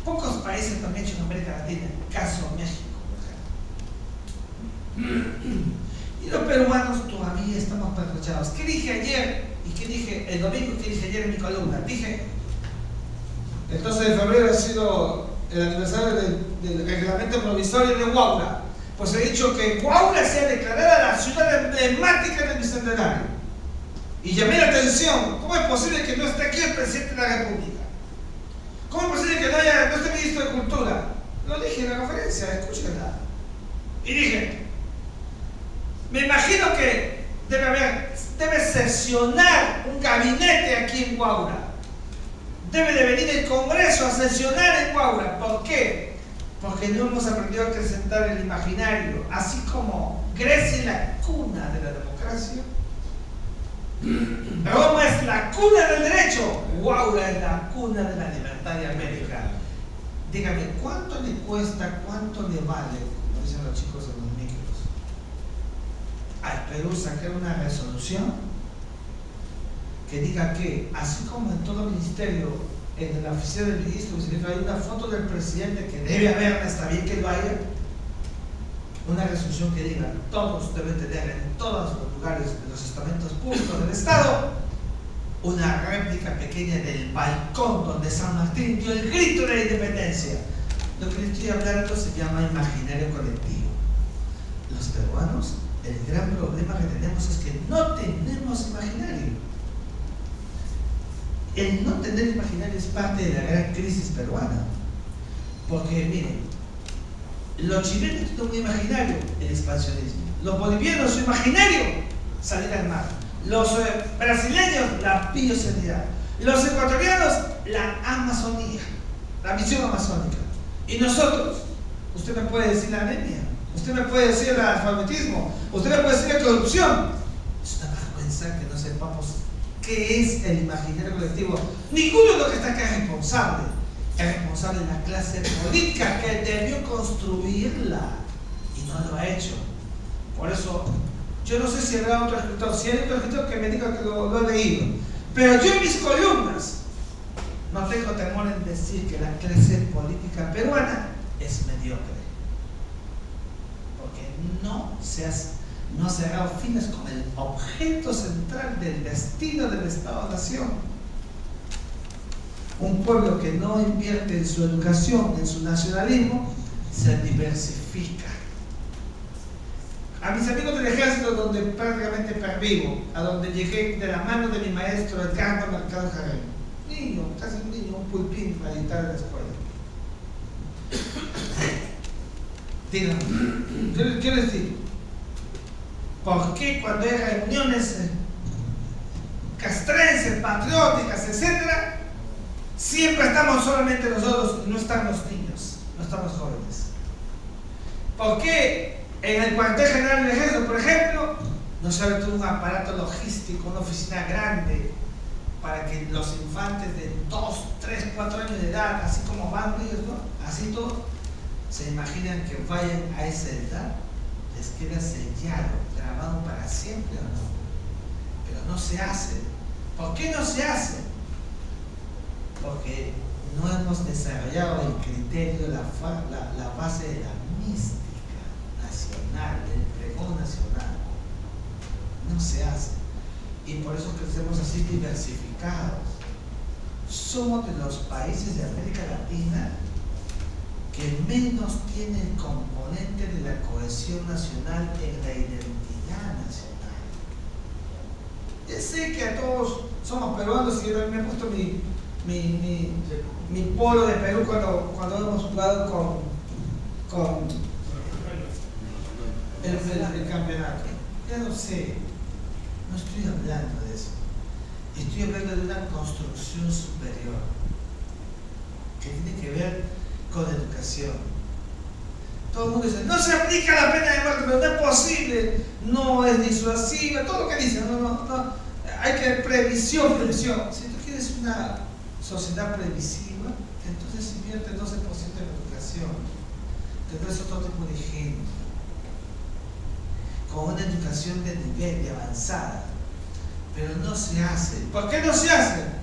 Pocos países lo han hecho en América Latina, caso México, por ejemplo. Y los peruanos todavía estamos pertrechados. ¿Qué dije ayer? ¿Y qué dije el domingo? ¿Qué dije ayer en mi columna? Dije, el 12 de febrero ha sido el aniversario del reglamento provisorio de Huaura. Pues he dicho que Huaura sea declarada la ciudad emblemática del Bicentenario. Y llamé la atención, ¿cómo es posible que no esté aquí el presidente de la República? ¿Cómo es posible que no esté el ministro de Cultura? Lo dije en la conferencia, escúchenla. Y dije, me imagino que debe sesionar un gabinete aquí en Huaura. Debe de venir el Congreso a sesionar en Huaura. ¿Por qué? Porque no hemos aprendido a acrecentar el imaginario. Así como Grecia es la cuna de la democracia, Roma es la cuna del derecho, Huaura es la cuna de la libertad de América. Dígame, ¿cuánto le cuesta, cuánto le vale, como dicen los chicos de los micros, al Perú sacar una resolución que diga que, así como en todo ministerio, en la oficina del ministro, hay una foto del presidente que debe haber, está bien que lo haya, una resolución que diga, todos deben tener en todos los lugares de los estamentos públicos del Estado una réplica pequeña del balcón donde San Martín dio el grito de la independencia. Lo que le estoy hablando se llama imaginario colectivo. Los peruanos, el gran problema que tenemos es que no tenemos imaginario. El no tener imaginario es parte de la gran crisis peruana. Porque, miren, los chilenos tienen un imaginario, el expansionismo. Los bolivianos, su imaginario, salir al mar. Los brasileños, la bioseguridad. Los ecuatorianos, la Amazonía, la misión amazónica. Y nosotros, usted me puede decir la anemia, usted me puede decir el alfabetismo, usted me puede decir la corrupción. Es una vergüenza que no sepamos qué es el imaginario colectivo. Ninguno de los que está acá es responsable. Es responsable la clase política que debió construirla y no lo ha hecho. Por eso, yo no sé si habrá otro escritor, si hay otro escritor que me diga que lo he leído, pero yo en mis columnas no tengo temor en decir que la clase política peruana es mediocre, porque no se ha dado fines con el objeto central del destino del Estado-Nación. Un pueblo que no invierte en su educación, en su nacionalismo, se diversifica. A mis amigos del ejército, donde prácticamente pervivo, a donde llegué de la mano de mi maestro Edgardo Mercado Jarrell, niño, casi un niño, un pulpín para editar en la escuela. Díganme, ¿qué les digo? ¿Por qué cuando hay reuniones castrenses, patrióticas, etcétera, siempre estamos solamente nosotros, no están los niños, no están los jóvenes? ¿Por qué en el cuartel general del ejército, por ejemplo, no se ha todo un aparato logístico, una oficina grande para que los infantes de 2, 3, 4 años de edad, así como van ellos, ¿no? Así todo, se imaginan que vayan a esa edad, les queda sellado, grabado para siempre o no? Pero no se hace. ¿Por qué no se hace? Porque no hemos desarrollado el criterio, la base de la mística nacional, del pregón nacional. No se hace. Y por eso crecemos así diversificados. Somos de los países de América Latina que menos tienen componente de la cohesión nacional en la identidad nacional. Yo sé que a todos somos peruanos y yo también me he puesto mi polo de Perú cuando hemos jugado con el campeonato. Ya no sé, no estoy hablando de eso. Estoy hablando de una construcción superior que tiene que ver con educación. Todo el mundo dice, no se aplica la pena de muerte, pero no es posible, no es disuasiva, todo lo que dicen, no, hay que previsión. Si tú quieres una sociedad previsiva, entonces invierte 12% en educación, tendrás otro tipo de gente, con una educación de nivel, de avanzada, pero no se hace. ¿Por qué no se hace?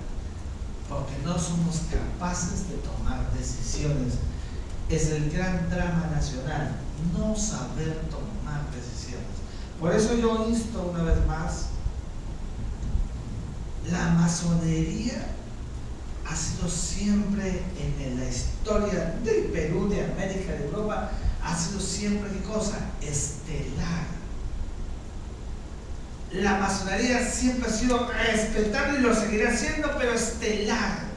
Porque no somos capaces de tomar decisiones. Es el gran drama nacional, no saber tomar decisiones. Por eso yo insto una vez más, la masonería ha sido siempre en la historia del Perú, de América, de Europa, ha sido siempre, ¿qué cosa? Estelar. La masonería siempre ha sido respetable y lo seguirá siendo, pero estelar.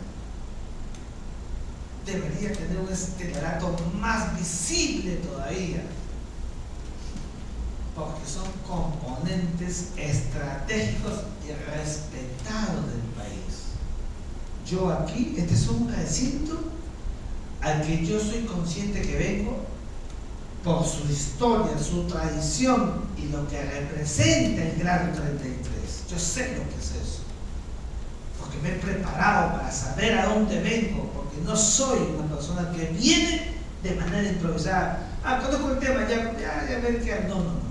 Debería tener un estelarato más visible todavía, porque son componentes estratégicos y respetados del país. Yo aquí, este es un recinto al que yo soy consciente que vengo por su historia, su tradición y lo que representa el grado 33. Yo sé lo que es eso, porque me he preparado para saber a dónde vengo, porque no soy una persona que viene de manera improvisada. Conozco el tema, ya ver que no.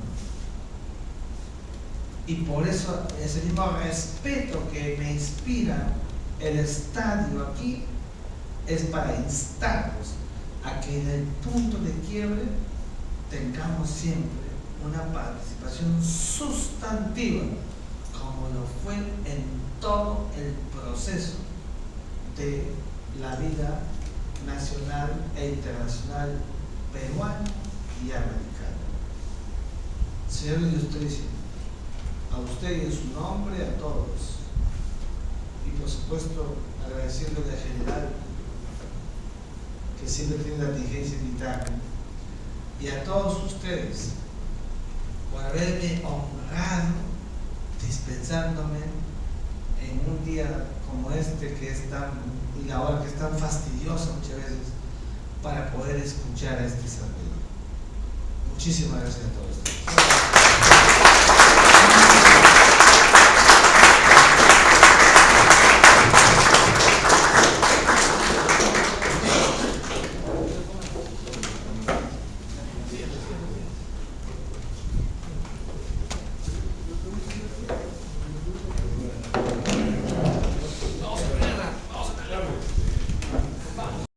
Y por eso ese mismo respeto que me inspira el estadio aquí es para instarnos a que en el punto de quiebre tengamos siempre una participación sustantiva, como lo fue en todo el proceso de la vida nacional e internacional peruano y americano. Señor, yo estoy diciendo a usted y en su nombre, a todos, y por supuesto agradeciéndole al general que siempre tiene la diligencia invitarme, y a todos ustedes por haberme honrado dispensándome en un día como este que es tan, y la hora que es tan fastidiosa muchas veces, para poder escuchar a este servidor. Muchísimas gracias a todos.